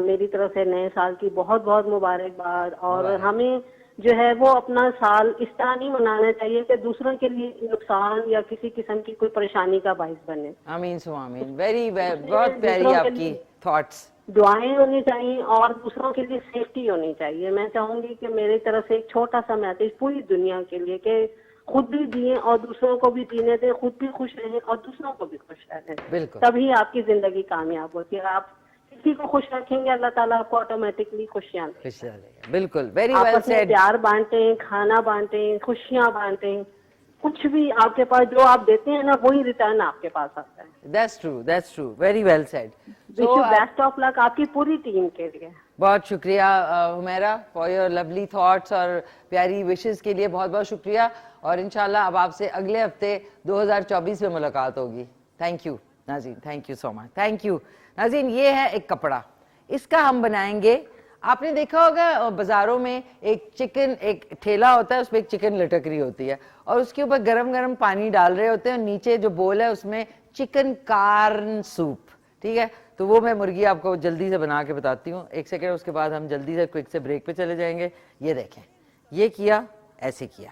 میری طرف سے نئے سال کی بہت بہت مبارکباد. اور ہمیں جو ہے وہ اپنا سال اس طرح نہیں منانا چاہیے کہ دوسروں کے لیے نقصان یا کسی قسم کی کوئی پریشانی کا باعث بنے. آمین سو آمین. بہت پیاری آپ کی تھاٹس. دعائیں ہونی چاہیے اور دوسروں کے لیے سیفٹی ہونی چاہیے. میں چاہوں گی کہ میری طرف سے ایک چھوٹا سا میسج پوری دنیا کے لیے کہ خود بھی جئیں اور دوسروں کو بھی جینے دیں, خود بھی خوش رہیں اور دوسروں کو بھی خوش رہنے دیں. بالکل. تبھی آپ کی زندگی کامیاب ہوتی ہے. آپ کسی کو خوش رکھیں گے اللہ تعالیٰ آپ کو آٹومیٹکلی خوشیاں دیں. خوش رہے گا. بالکل, ویری آپ ویل اپنے سیڈ. پیار بانٹیں, کھانا بانٹیں, خوشیاں بانٹیں, کچھ بھی آپ کے پاس جو آپ دیتے ہیں نا وہی ریٹرن آپ کے پاس آتا ہے. That's true, that's true, very well said. Wish you best of luck آپ کی پوری ٹیم کے لیے. بہت شکریہ Humaira for your lovely thoughts اور پیاری وشز کے لیے بہت بہت شکریہ, اور انشاءاللہ اب آپ سے اگلے ہفتے 2024 میں ملاقات ہوگی. تھینک یو ناظرین, thank you so much, thank you ناظرین. یہ ہے ایک کپڑا, اس کا ہم بنائیں گے. آپ نے دیکھا ہوگا بازاروں میں ایک چکن, ایک ٹھیلا ہوتا ہے, اس پہ ایک چکن لٹک رہی ہوتی ہے اور اس کے اوپر گرم گرم پانی ڈال رہے ہوتے ہیں, اور نیچے جو بول ہے اس میں چکن کارن سوپ. ٹھیک ہے, تو وہ میں مرغی آپ کو جلدی سے بنا کے بتاتی ہوں. ایک سیکنڈ, اس کے بعد ہم جلدی سے کوئک سے بریک پہ چلے جائیں گے. یہ دیکھیں, یہ کیا, ایسے کیا,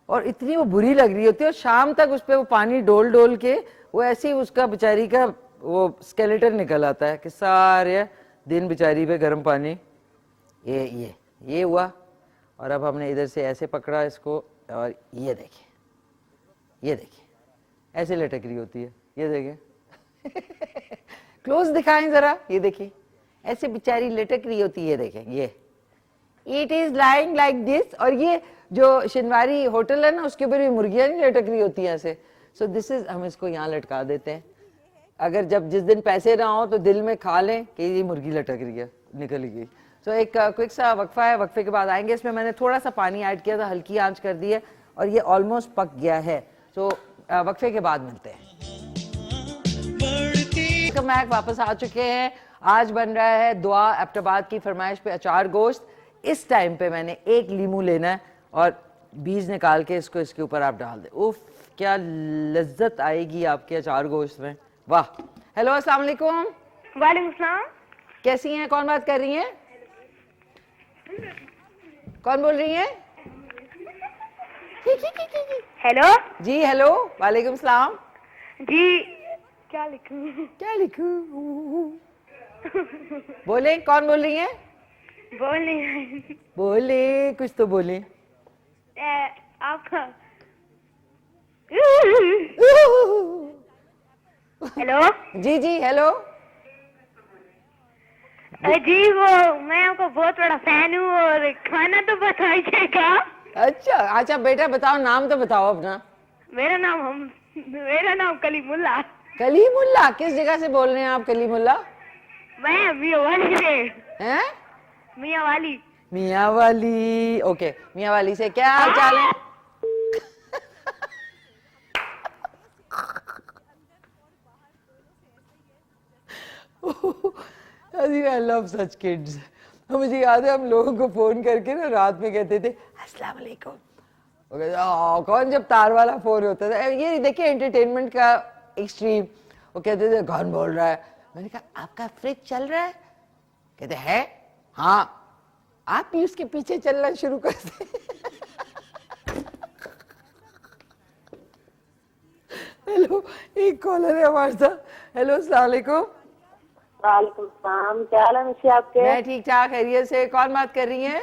اور اتنی وہ بری لگ رہی ہوتی ہے, اور شام تک اس پہ وہ پانی ڈول ڈول کے وہ ایسے ہی اس کا بیچاری کا وہ اسکیلیٹن نکل آتا ہے کہ سارے دن بیچاری پہ گرم پانی. یہ ہوا, اور اب ہم نے ادھر سے ایسے پکڑا اس کو, اور یہ دیکھیں, یہ دیکھیں ایسے لٹک رہی ہوتی ہے. یہ دیکھیں کلوز دکھائیں ذرا, یہ دیکھیں ایسے بیچاری لٹک رہی ہوتی ہے. یہ دیکھیں, یہ it is lying like this. اور یہ جو شنواری ہوٹل ہے نا اس کے اوپر بھی مرغیاں نہیں لٹک رہی ہوتی ہیں ایسے. سو دس از, ہم اس کو یہاں لٹکا دیتے ہیں. اگر جس دن پیسے نہ ہوں تو دل میں کھا لیں کہ یہ مرغی لٹک رہی ہے, نکل گئی. سو ایک کوئک سا وقفہ ہے, وقفے کے بعد آئیں گے. اس میں نے تھوڑا سا پانی ایڈ کیا تھا, ہلکی آنچ کر دی ہے, اور یہ آلموسٹ پک گیا ہے. سو وقفے کے بعد ملتے ہیں. میک واپس آ چکے ہیں. آج بن رہا ہے دعا ایبٹ آباد کی فرمائش پہ اچار گوشت. اس ٹائم پہ میں نے ایک لیمو لینا ہے اور بیج نکال کے اس کو اس کے اوپر آپ ڈال دیں. اوف, کیا لذت آئے گی آپ کے اچار گوشت میں, واہ. ہیلو, السلام علیکم. وعلیکم السلام. کیسی ہیں, کون بات کر رہی ہیں, کون بول رہی ہیں؟ ہیلو. جی ہیلو, وعلیکم السلام. جی کیا لکھوں, کیا لکھوں, بولیں کون بول رہی ہیں, بول نہیں بولیں کچھ تو بولیں. آپ کا ہیلو. جی جی ہیلو. جی وہ میں آپ کا بہت بڑا فین ہوں, اور کھانا تو بتائیے گا. اچھا اچھا بیٹا بتاؤ, نام تو بتاؤ اپنا. میرا نام کلیم اللہ. کلیم اللہ, کس جگہ سے بول رہے ہیں آپ کلیم اللہ؟ میں میاں والی سے. ہیں, میاں والی. میاں والی, اوکے. میاں والی سے کیا حال چال ہے؟ I love such kids. مجھے یاد ہے ہم لوگوں کو فون کر کے نا رات میں کہتے تھے السلام علیکم. کون جب تار والا فون ہوتا تھا, یہ دیکھیں انٹرٹینمنٹ کا ایکسٹریم. وہ کہتے تھے کون بول رہا ہے, میں نے کہا آپ کا فریج چل رہا ہے, کہتے ہیں ہاں, آپ بھی اس کے پیچھے چلنا شروع کر دیں. ہیلو, ایک کالر ہے ہمارے ساتھ. ہیلو, السلام علیکم. وعلیکم السلام. کیا حال ہے مجھے آپ کے؟ میں ٹھیک ٹھاک, خیریت سے. کون بات کر رہی ہیں؟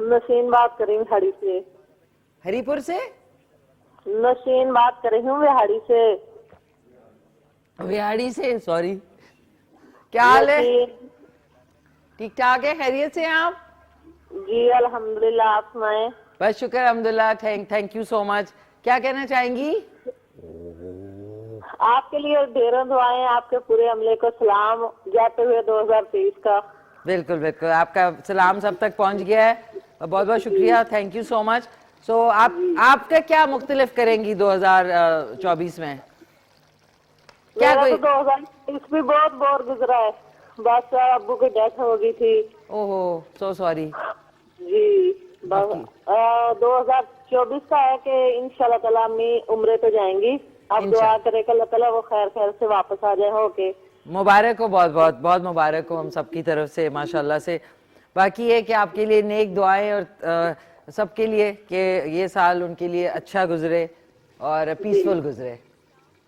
نسین بات کر رہی ہوں ہاڑی سے. ہری پور سے؟ نسین بات کر رہی ہوں وہاڑی سے. وہاڑی سے, سوری. کیا حال ہے؟ ٹھیک ٹھاک ہے, خیریت سے ہیں آپ؟ جی الحمدللہ, آپ سنائیں. بس شکر الحمدللہ. تھینک یو سو مچ. کیا کہنا چاہیں گی؟ آپ کے لیے ڈھیروں دعائیں, آپ کے پورے عملے کو سلام جاتے ہوئے 2023 کا. بالکل بالکل, آپ کا سلام سب تک پہنچ گیا ہے, بہت بہت شکریہ, تھینک یو سو مچ. سو آپ کا کیا مختلف کریں گی 2024 میں؟ کیا میرا کوئی تو 2023 بھی بہت بور گزرا ہے, بس ابو کی ڈیتھ ہو گئی تھی. اوہ سو سوری. جی 2024 کا ہے کہ انشاءاللہ تعالیٰ امی عمرے پہ جائیں گی. اب دعا کرے کہ اللہ تعالیٰ وہ خیر خیر سے واپس آ جائے ہو کے. مبارک ہو, بہت بہت بہت مبارک ہو ہم سب کی طرف سے ماشاءاللہ سے. باقی یہ کہ آپ کے لیے نیک دعائیں, اور سب کے لیے کہ یہ سال ان کے لیے اچھا گزرے اور پیسفل گزرے.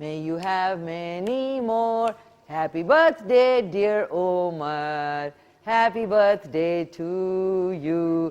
may you have many more, happy birthday dear Umar, happy birthday to you।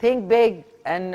think big and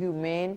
humane,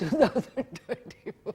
2024।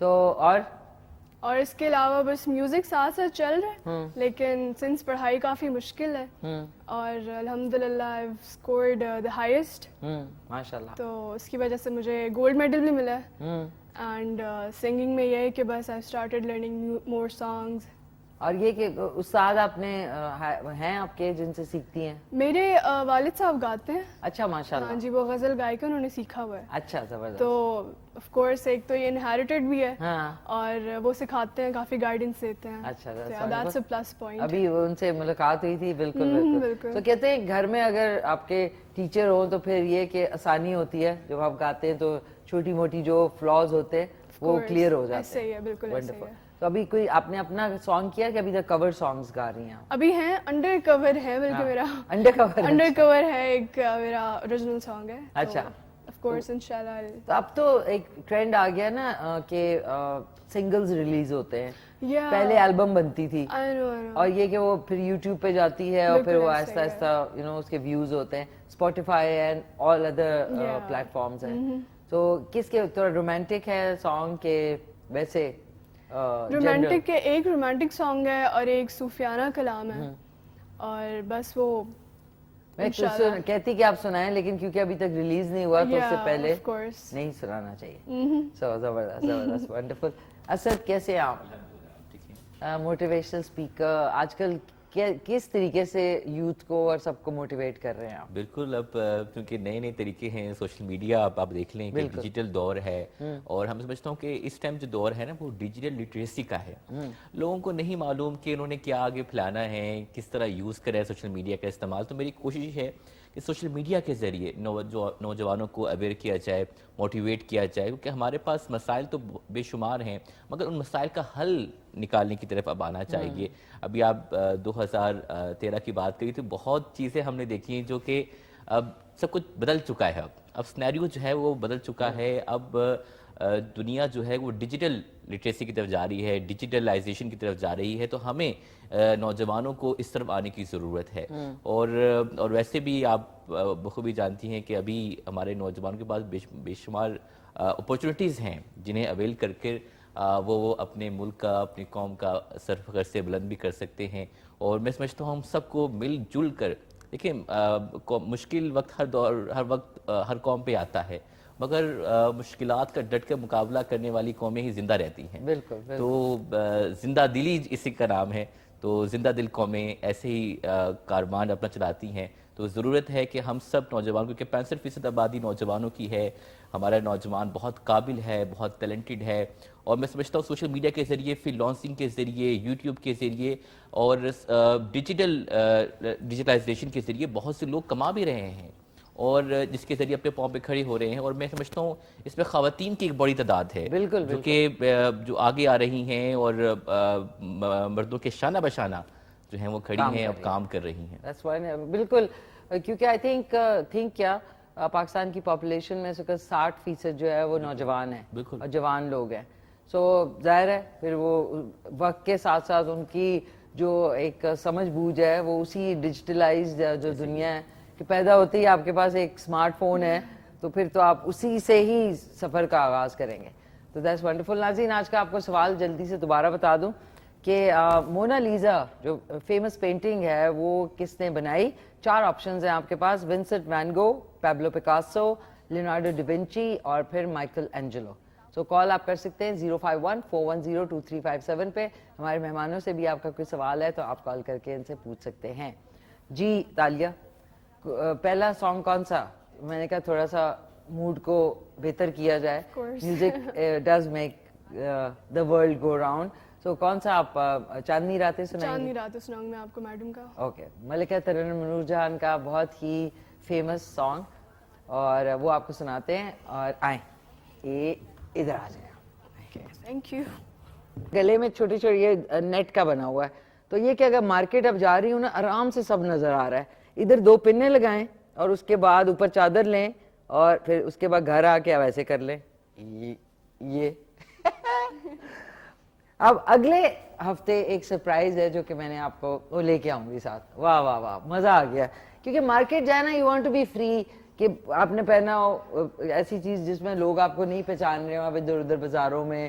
So اور اس کے علاوہ بس میوزک ساتھ ساتھ چل رہا ہے, لیکن سنس پڑھائی کافی مشکل ہے اور الحمدللہ I have scored the highest, ماشاء اللہ. تو اس کی وجہ سے مجھے گولڈ میڈل بھی ملا ہے. اینڈ سنگنگ میں یہ ہے کہ بس I started learning more songs. اور یہ کہ استاد آپ نے ہیں آپ کے جن سے سیکھتی ہیں؟ میرے والد صاحب گاتے ہیں. اچھا ماشاء اللہ. ہاں جی, وہ غزل گائک انہوں نے سیکھا ہوا ہے. اچھا زبردست. تو آف کورس ایک تو یہ انہیریٹڈ بھی ہے ہاں, اور وہ سکھاتے ہیں, کافی گائیڈنس دیتے ہیں. اچھا دیٹس اے پلس پوائنٹ. ابھی ان سے ملاقات ہوئی تھی. بالکل بالکل. تو کہتے ہیں گھر میں اگر آپ کے ٹیچر ہوں تو پھر یہ کہ آسانی ہوتی ہے, جب آپ گاتے ہیں تو چھوٹی موٹی جو فلاز ہوتے ہیں وہ کلیئر ہو جاتے ہیں. ایسے ہی ہے, بالکل ایسے ہی ہے. تو ابھی کوئی آپ نے اپنا سانگ کیا کہ ابھی تک کور سانگز گا رہی ہیں؟ ابھی ہیں, انڈر کور ہے بلکہ میرا. انڈر کور ہے ایک میرا اوریجنل سانگ ہے. اچھا, آف کورس انشاءاللہ. تو اب تو ایک ٹرینڈ آ گیا نا کہ سنگلز ریلیز ہوتے ہیں. پہلے البم بنتی تھی اور یہ کہ وہ پھر یوٹیوب پہ جاتی ہے اور پھر وہ آہستہ آہستہ اس کے ویوز ہوتے ہیں. Spotify and all other platforms ہیں. تو کس کے تھوڑا رومانٹک ہے سانگ کے ویسے؟ رومانٹک کے ایک رومانٹک سانگ ہے اور ایک صوفیانہ کلام ہے, اور بس وہ میں کہتی کہ آپ سنائیں, لیکن کیونکہ ابھی تک ریلیز نہیں ہوا تو اس سے پہلے نہیں سنانا چاہیے. سو زبردست زبردست, ونڈرفل. اسد کیسے آپ موٹیویشنل اسپیکر آج کل کس طریقے سے یوتھ کو اور سب کو موٹیویٹ کر رہے ہیں آپ؟ بالکل, اب کیونکہ نئے نئے طریقے ہیں, سوشل میڈیا آپ دیکھ لیں کہ ڈیجیٹل دور ہے, اور ہم سمجھتا ہوں کہ اس ٹائم جو دور ہے نا وہ ڈیجیٹل لٹریسی کا ہے. لوگوں کو نہیں معلوم کہ انہوں نے کیا آگے پھیلانا ہے, کس طرح یوز کرے سوشل میڈیا کا استعمال. تو میری کوشش ہے کہ سوشل میڈیا کے ذریعے نوجوانوں کو اویئر کیا جائے, موٹیویٹ کیا جائے, کیونکہ ہمارے پاس مسائل تو بے شمار ہیں مگر ان مسائل کا حل نکالنے کی طرف اب آنا چاہیے. ابھی آپ 2013 کی بات کری تو بہت چیزیں ہم نے دیکھی ہیں جو کہ اب سب کچھ بدل چکا ہے. اب سینیریو جو ہے وہ بدل چکا ہے. اب دنیا جو ہے وہ ڈیجیٹل لٹریسی کی طرف جا رہی ہے, ڈیجیٹلائزیشن کی طرف جا رہی ہے. تو ہمیں نوجوانوں کو اس طرف آنے کی ضرورت ہے. اور ویسے بھی آپ بخوبی جانتی ہیں کہ ابھی ہمارے نوجوانوں کے پاس بے شمار اپورچونیٹیز ہیں جنہیں اویل کر کے وہ اپنے ملک کا, اپنی قوم کا سر فخر سے بلند بھی کر سکتے ہیں. اور میں سمجھتا ہوں ہم سب کو مل جل کر, دیکھیں مشکل وقت ہر وقت ہر قوم پہ آتا ہے, مگر مشکلات کا ڈٹ کر مقابلہ کرنے والی قومیں ہی زندہ رہتی ہیں. بالکل. تو زندہ دلی اسی کا نام ہے. تو زندہ دل قومیں ایسے ہی کاروان اپنا چلاتی ہیں. تو ضرورت ہے کہ ہم سب نوجوان, کیونکہ 65% آبادی نوجوانوں کی ہے, ہمارا نوجوان بہت قابل ہے, بہت ٹیلنٹڈ ہے. اور میں سمجھتا ہوں سوشل میڈیا کے ذریعے, فری لانسنگ کے ذریعے, یوٹیوب کے ذریعے اور ڈیجیٹلائزیشن کے ذریعے بہت سے لوگ کما بھی رہے ہیں, اور جس کے ذریعے اپنے پاؤں پہ کھڑے ہو رہے ہیں. اور میں سمجھتا ہوں اس میں خواتین کی ایک بڑی تعداد ہے جو کہ جو آگے آ رہی ہیں اور مردوں کے شانہ بشانہ جو ہیں وہ کھڑی ہیں, اب کام کر رہی ہیں. بالکل, کیونکہ آئی تھنک کیا پاکستان کی پاپولیشن میں 60% جو ہے وہ نوجوان ہیں اور جوان لوگ ہیں. سو ظاہر ہے پھر وہ وقت کے ساتھ ساتھ ان کی جو ایک سمجھ بوجھ ہے وہ اسی ڈیجیٹلائزڈ جو دنیا ہے کہ پیدا ہوتے ہی آپ کے پاس ایک اسمارٹ فون ہے, تو پھر تو آپ اسی سے ہی سفر کا آغاز کریں گے. تو دیٹس ونڈرفل. ناظرین, آج کا آپ کو سوال جلدی سے دوبارہ بتا دوں کہ مونا لیزا جو فیمس پینٹنگ ہے وہ کس نے بنائی؟ 4 آپشنز ہیں آپ کے پاس: Vincent van Gogh, Pablo Picasso, Leonardo da Vinci اور پھر مائیکل اینجلو. سو کال آپ کر سکتے ہیں 051-410-2357 پہ. ہمارے مہمانوں سے بھی آپ کا کوئی سوال ہے تو آپ کال کر کے ان سے پوچھ سکتے ہیں. جی تالیہ, پہلا سانگ کون سا؟ میں نے کہا تھوڑا سا موڈ کو بہتر کیا جائے. Music does make the world go round. So کون سا آپ چاندنی راتیں سنائیں گے؟ چاندنی راتیں سناؤں میں آپ کو میڈم کا. اوکے, ملکہ ترنم نور جہان کا بہت ہی فیمس سانگ, اور وہ آپ کو سناتے ہیں. اور آئیں ادھر آ جائیں. Thank you. گلے میں چھوٹی چھوٹی یہ نیٹ کا بنا ہوا ہے, تو یہ کہ اگر مارکیٹ اب جا رہی ہوں نا آرام سے سب نظر آ رہا ہے. ادھر 2 پنے لگائیں اور اس کے بعد اوپر چادر لیں اور پھر اس کے بعد گھر آ کے ویسے کر لیں یہ. اب اگلے ہفتے ایک سرپرائز ہے جو کہ میں نے آپ کو وہ لے کے آؤں گی ساتھ. واہ واہ واہ, مزہ آ گیا. کیونکہ مارکیٹ جائے نا, you want to be free, کہ آپ نے پہنا ہو ایسی چیز جس میں لوگ آپ کو نہیں پہچان رہے ہو اب ادھر ادھر بازاروں میں,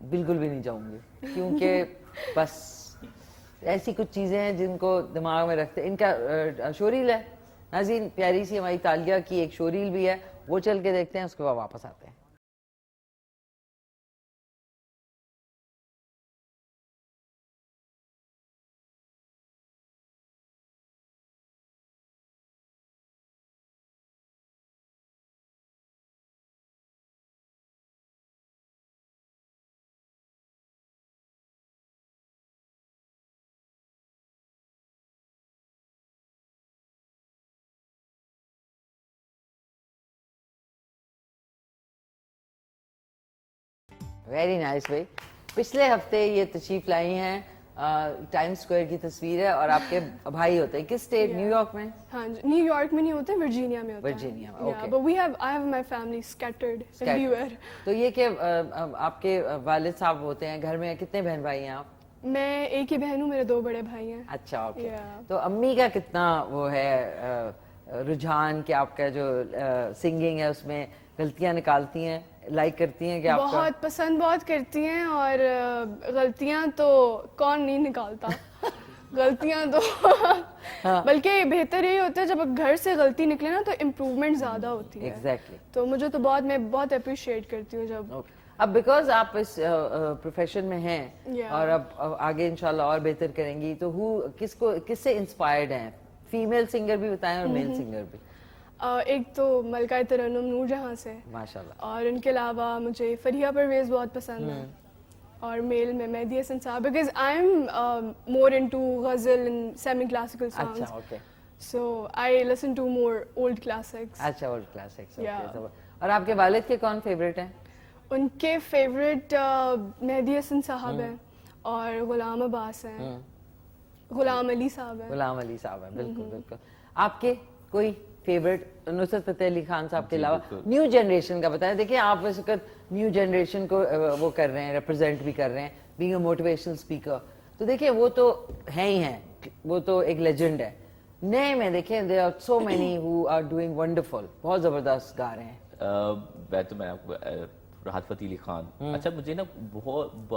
بالکل بھی نہیں چاہوں گی, کیونکہ بس ایسی کچھ چیزیں ہیں جن کو دماغ میں رکھتے. ان کا شوریل ہے ناظرین, پیاری سی ہماری تالیہ کی ایک شوریل بھی ہے, وہ چل کے دیکھتے ہیں, اس کے بعد واپس آتے ہیں. ویری نائس بھائی. پچھلے ہفتے یہ تشریف لائی ہیں, ٹائم اسکوائر کی تصویر ہے, اور آپ کے بھائی ہوتے ہیں کس اسٹیٹ؟ نیو یارک میں. ہاں جی, نیو یارک میں نہیں ہوتے, ورجینیا میں ہوتے ہیں. ورجینیا میں, okay. but I have my family scattered everywhere. تو یہ کہ آپ کے والد صاحب ہوتے ہیں گھر میں, کتنے بہن بھائی ہیں آپ؟ میں ایک ہی بہن ہوں, میرے 2 بڑے بھائی ہیں. اچھا, اوکے. تو امی کا کتنا وہ ہے رجحان کہ آپ کا جو سنگنگ ہے اس میں غلطیاں نکالتی ہیں, لائک کرتی ہیں کہ آپ کا؟ بہت پسند بہت کرتی ہیں, اور غلطیاں تو کون نہیں نکالتا. غلطیاں تو بلکہ بہتر یہی ہوتا ہے جب گھر سے غلطی نکلے نا تو امپروومنٹ زیادہ ہوتی ہے. ایگزیکٹلی. تو مجھے تو میں بہت اپریشیٹ کرتی ہوں جب اب بیکاز آپ اس پروفیشن میں ہیں اور اب آگے انشاءاللہ اور بہتر کریں گی, تو کس سے انسپائرڈ ہیں؟ فیمیل سنگر بھی بتائیں اور میل سنگر بھی. ایک تو ملکہ ترنم نور جہاں سے, ماشاءاللہ, اور ان کے علاوہ مجھے فریہ پرویز بہت پسند ہے, اور میل میں مہدی حسن صاحب, because I am more into ghazal and semi classical songs. اچھا, okay. So I listen to more old classics. اچھا, اولڈ کلاسکس. اور آپ کے والد کے کون فیوریٹ ہیں؟ ان کے فیوریٹ مہدی حسن صاحب ہیں, اور غلام عباس ہیں, غلام علی صاحب ہیں. غلام علی صاحب ہیں, بالکل بالکل. آپ کے کوئی فیوریٹ نصرت فتح علی خان صاحب کے علاوہ نیو جنریشن کا بتائیں؟ دیکھیں آپ اس وقت نیو جنریشن کو وہ کر رہے ہیں, ریپرزینٹ بھی کر رہے ہیں, بینگ اے موٹیویشنل اسپیکر. تو دیکھیں وہ تو ہیں ہی ہیں, وہ تو ایک لیجنڈ ہے. نئے میں دیکھیں there are so many who are doing wonderful, بہت زبردست گا رہے ہیں. میں آپ کو راحت فتح علی خان, اچھا مجھے نا بہت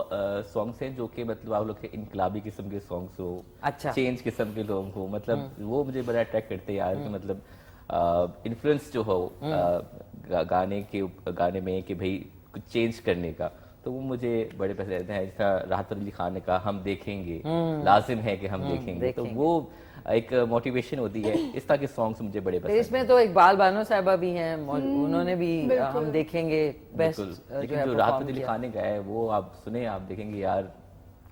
سانگس ہیں جو کہ مطلب آپ لوگ کے انقلابی قسم کے سانگس ہو, اچھا, چینج قسم کے لوگ ہو, مطلب وہ مجھے بڑا اٹریکٹ کرتے ہیں یار, کہ مطلب انفلوئنس جو ہو گانے میں کہ بھائی کچھ چینج کرنے کا, تو وہ مجھے بڑے پسند ہیں. جیسا راحت فتح علی خان نے کہا ہم دیکھیں گے, لازم ہے کہ ہم دیکھیں گے, تو وہ ایک موٹیویشن ہوتی ہے. اس طرح کے سانگس مجھے بڑے پسند ہیں. اس میں تو اقبال بانو صاحبہ بھی ہیں, انہوں نے بھی ہم دیکھیں گے بیسٹ جو راحت فتح علی خان نے گایا ہے وہ آپ سنیں, آپ دیکھیں گے یار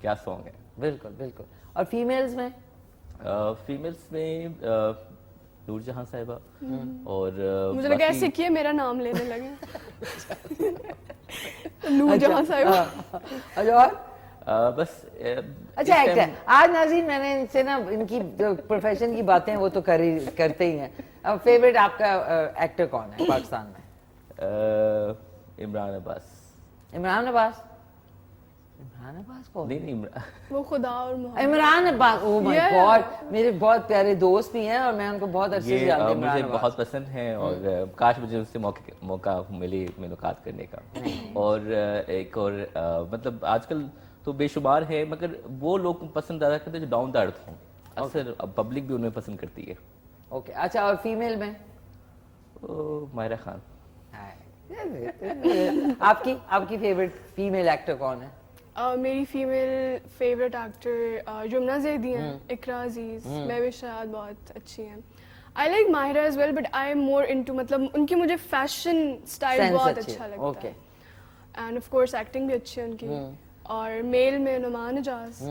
کیا سانگ ہے. بالکل بالکل. اور فیمیلز میں؟ فیمیلز میں نور جہاں صاحبہ, اور مجھے لگا ایسے کیے میرا نام لینے لگے. نور جہاں صاحبہ. اور بس اچھا ایکٹر. آج ناظرین میں نے ان سے نا ان کی جو پروفیشن کی باتیں وہ تو کرتے ہی ہیں. اب فیوریٹ آپ کا ایکٹر کون ہے پاکستان میں؟ عمران عباس. عمران عباس. عمران عباس کو نہیں, وہ خدا اور محمد. عمران عباس, او مائی گاڈ, میرے بہت پیارے دوست بھی ہیں اور میں ان کو بہت عرصے سے جانتی ہوں. مجھے بہت پسند ہیں, اور کاش مجھے اس سے موقع ملے ملاقات کرنے کا. اور ایک اور مطلب آج کل تو بے شمار ہے, مگر وہ لوگ پسند زیادہ کرتے ہیں جو ڈاؤن ٹو ارتھ ہوں, اکثر پبلک بھی انہیں پسند کرتی ہے. اوکے. اچھا, اور فیمیل میں؟ ماہرہ خان. آپ کی فیوریٹ فیمیل ایکٹر کون ہے؟ میری female favourite actor Yumna Zaidi ہیں, اقرا عزیز, مہوش شاد بہت اچھی ہیں. I like Mahira as well, but I am more into, مطلب ان کی مجھے فیشن اسٹائل بہت اچھا لگتا ہے, اینڈ آف کورس ایکٹنگ بھی اچھی ہے ان کی. اور میل میں نعمان اجاز,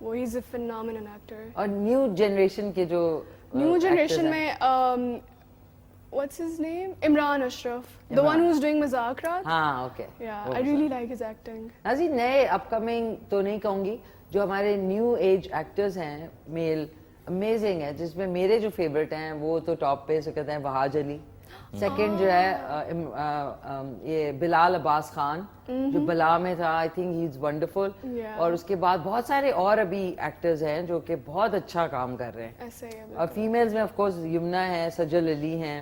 وہ ہی از اے فینامینل ایکٹر. اور نیو جنریشن کے جو نیو جنریشن میں what's his name? Imran Ashraf, the one who's doing Mazak Raat. ہاں, okay. Yeah, I really like his acting. ناظرین نئے اپ کمنگ تو نہیں کہوں گی, جو ہمارے نیو ایج ایکٹرز ہیں میل, امیزنگ ہے. جس میں میرے جو فیوریٹ ہیں وہ تو ٹاپ پہ سے کہتے ہیں وہاج علی. سیکنڈ جو ہے یہ بلال عباس خان, جو بلا میں تھا, I think he is wonderful. اور اس کے بعد بہت سارے اور ابھی ایکٹرز ہیں جو کہ بہت اچھا کام کر رہے ہیں. اور فیمیلز میں آف کورس یمنا ہے, سجل علی ہیں,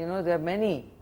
you know there are many.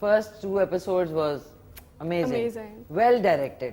first 2 episodes was amazing. Amazing. Well directed.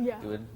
Yeah.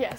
Yes.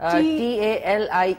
TALIEAH.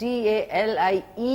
TALIEAH.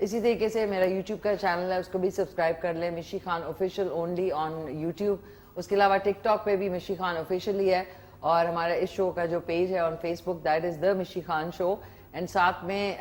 اسی طریقے سے میرا یوٹیوب کا چینل ہے, اس کو بھی سبسکرائب کر لیں, Mishi Khan official only on YouTube. اس کے علاوہ ٹک ٹاک پہ بھی مشی خان آفیشیل ہی ہے, اور ہمارا اس شو کا جو پیج ہے on Facebook that is the Mishi Khan show, and ساتھ میں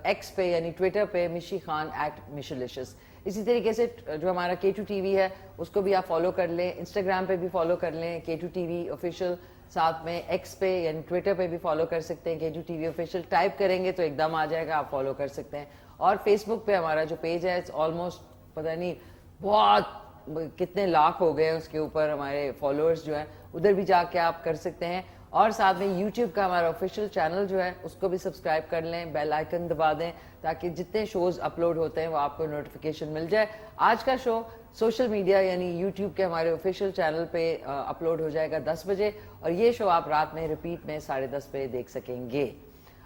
ایکس پہ یعنی ٹویٹر پہ مشی خان @مشیلیشس. اسی طریقے سے جو ہمارا K2 TV ہے اس کو بھی آپ فالو کر لیں, انسٹاگرام پہ بھی فالو کر لیں K2 TV آفیشیل, ساتھ میں ایکس پہ یعنی ٹویٹر پہ بھی فالو کر سکتے ہیں K2 TV آفیشیل, ٹائپ کریں گے تو ایک دم آ جائے گا, آپ فالو کر سکتے ہیں. اور فیس بک پہ ہمارا جو پیج ہے آلموسٹ پتہ نہیں بہت کتنے لاکھ ہو گئے ہیں اس کے اوپر ہمارے فالوورز جو ہیں, ادھر بھی جا کے آپ کر سکتے ہیں. اور ساتھ میں یوٹیوب کا ہمارا آفیشیل چینل جو ہے اس کو بھی سبسکرائب کر لیں, بیل آئیکن دبا دیں تاکہ جتنے شوز اپلوڈ ہوتے ہیں وہ آپ کو نوٹیفیکیشن مل جائے. آج کا شو سوشل میڈیا یعنی یوٹیوب کے ہمارے آفیشیل چینل پہ اپلوڈ ہو جائے گا 10 بجے, اور یہ شو آپ رات میں ریپیٹ میں 10:30 پہ دیکھ سکیں گے.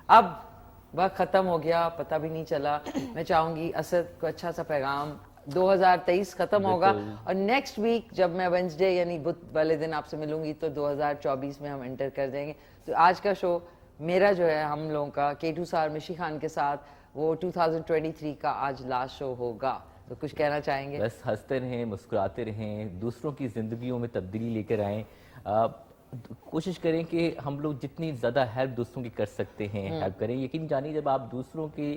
اب وقت ختم ہو گیا, پتہ بھی نہیں چلا. میں چاہوں گی اسد کو اچھا سا پیغام. 2023 ختم ہوگا اور نیکسٹ ویک جب میں وینسڈے یعنی بدھ والے دن آپ سے ملوں گی تو 2024 میں ہم انٹر کر دیں گے. تو آج کا شو میرا جو ہے ہم لوگوں کا K2 سار مشی خان کے ساتھ وہ 2023 کا آج لاسٹ شو ہوگا. تو کچھ کہنا چاہیں گے؟ بس ہنستے رہیں, مسکراتے رہیں, دوسروں کی زندگیوں میں تبدیلی لے کر آئیں. کوشش کریں کہ ہم لوگ جتنی زیادہ ہیلپ دوسروں کی کر سکتے ہیں ہیلپ کریں. یقین جانیے جب آپ دوسروں کی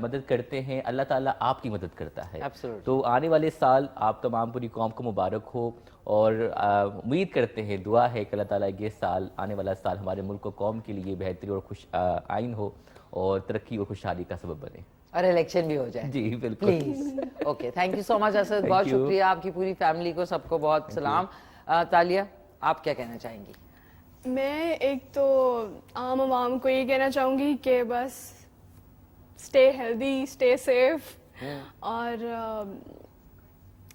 مدد کرتے ہیں اللہ تعالیٰ آپ کی مدد کرتا ہے. تو آنے والے سال آپ تمام پوری قوم کو مبارک ہو, اور امید کرتے ہیں, دعا ہے کہ اللہ تعالیٰ یہ سال آنے والا سال ہمارے ملک و قوم کے لیے بہتری اور خوش آئین ہو اور ترقی اور خوشحالی کا سبب بنے, اور الیکشن بھی ہو جائے. جی بالکل, please. Okay, thank you so much Asad, بہت شکریہ. آپ کی پوری فیملی کو سب کو بہت سلام. تالیہ, آپ کیا کہنا چاہیں گی؟ میں ایک تو عام عوام کو یہ کہنا چاہوں گی کہ بس اسٹے ہیلدی, اسٹے سیف, اور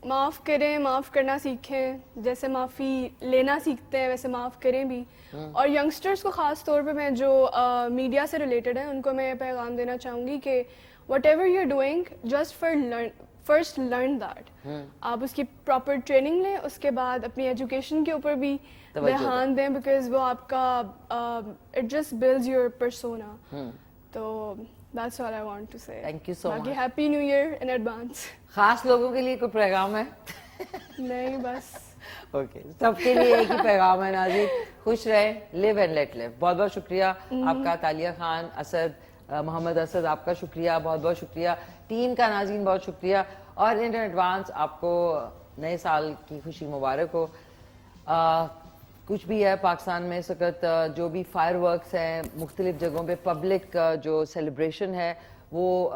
معاف کریں, معاف کرنا سیکھیں. جیسے معافی لینا سیکھتے ہیں ویسے معاف کریں بھی. اور ینگسٹرس کو خاص طور پہ میں جو میڈیا سے ریلیٹڈ ہیں ان کو میں پیغام دینا چاہوں گی کہ whatever you are doing just first learn that. آپ اس کی پراپر ٹریننگ لیں, اس کے بعد اپنی ایجوکیشن کے اوپر بھی دھیان دیں, بیکاز وہ آپ کا it just builds your persona. تو that's all I want to say. Thank you so much. Happy New Year in advance. خاص لوگوں کے لیے کوئی پیغام ہے؟ نہیں, بس اوکے, سب کے لیے ایک ہی پیغام ہے. ناظرین خوش رہیں, live and let live. بہت بہت شکریہ آپ کا تالیہ خان, اسد, محمد اسد, آپ کا شکریہ, بہت بہت شکریہ. ٹیم کا ناظرین بہت شکریہ, اور ان ایڈوانس آپ کو نئے سال کی خوشی مبارک ہو. کچھ بھی ہے پاکستان میں اس وقت جو بھی فائر ورکس ہیں مختلف جگہوں پہ, پبلک جو سیلیبریشن ہے وہ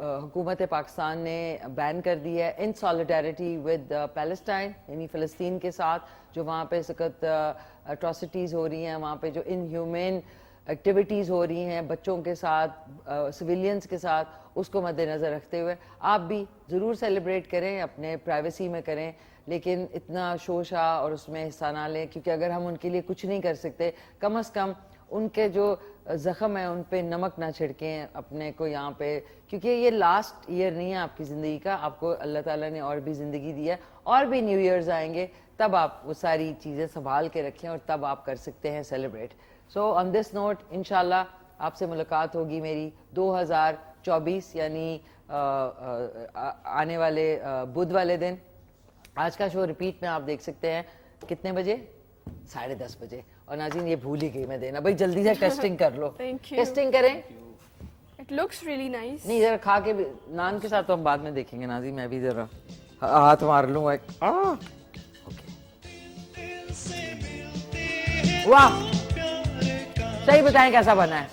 حکومت پاکستان نے بین کر دی ہے ان سالیڈیرٹی ود پیلسٹائن یعنی فلسطین کے ساتھ, جو وہاں پہ اس وقت اٹراسٹیز ہو رہی ہیں, وہاں پہ جو ان ہیومین ایکٹیویٹیز ہو رہی ہیں بچوں کے ساتھ, سویلینز کے ساتھ, اس کو مد نظر رکھتے ہوئے آپ بھی ضرور سیلیبریٹ کریں, اپنے پرائیویسی میں کریں, لیکن اتنا شوشا اور اس میں حصہ نہ لیں, کیونکہ اگر ہم ان کے لیے کچھ نہیں کر سکتے کم از کم ان کے جو زخم ہیں ان پہ نمک نہ چھڑکیں اپنے کو یہاں پہ, کیونکہ یہ لاسٹ ایئر نہیں ہے آپ کی زندگی کا, آپ کو اللہ تعالیٰ نے اور بھی زندگی دی ہے, اور بھی نیو ایئرز آئیں گے, تب آپ وہ ساری چیزیں سنبھال کے رکھیں اور تب آپ کر سکتے ہیں سیلیبریٹ. سو آن دس نوٹ انشاءاللہ آپ سے ملاقات ہوگی میری 2024 یعنی آنے والے بدھ والے دن. آج کا شو ریپیٹ میں آپ دیکھ سکتے ہیں کتنے بجے؟ 10:30 بجے. اور ناظرین یہ بھول ہی گئی میں دینا, بھائی جلدی سے ٹیسٹنگ کر لو. ٹیسٹنگ کریں. It looks really nice. نہیں ذرا کھا کے نان کے ساتھ تو ہم بعد میں دیکھیں گے. ناظرین میں بھی ذرا ہاتھ مار لوں ایک. واہ, صحیح بتائیں کیسا بنا ہے؟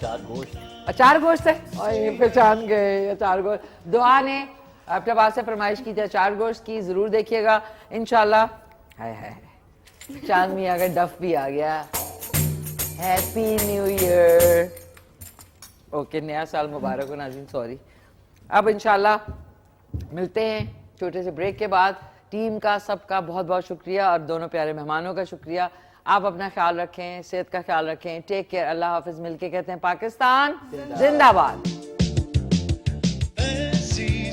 اچار گوشت ہے, اور یہ پہچان گئے اچار گوشت. دعا نے اپنے پاس سے فرمائش کی تھی اچار گوشت کی, ضرور دیکھیے گا انشاءاللہ. ہائے ہائے, چاند میاں کا ڈف بھی آ گیا. Happy new year. اوکے, نیا سال مبارک ہو ناظرین, سوری. اب انشاءاللہ ملتے ہیں چھوٹے سے بریک کے بعد. ٹیم کا سب کا بہت بہت شکریہ, اور دونوں پیارے مہمانوں کا شکریہ. آپ اپنا خیال رکھیں, صحت کا خیال رکھیں. ٹیک کیئر, اللہ حافظ. مل کے کہتے ہیں پاکستان زندہ باد.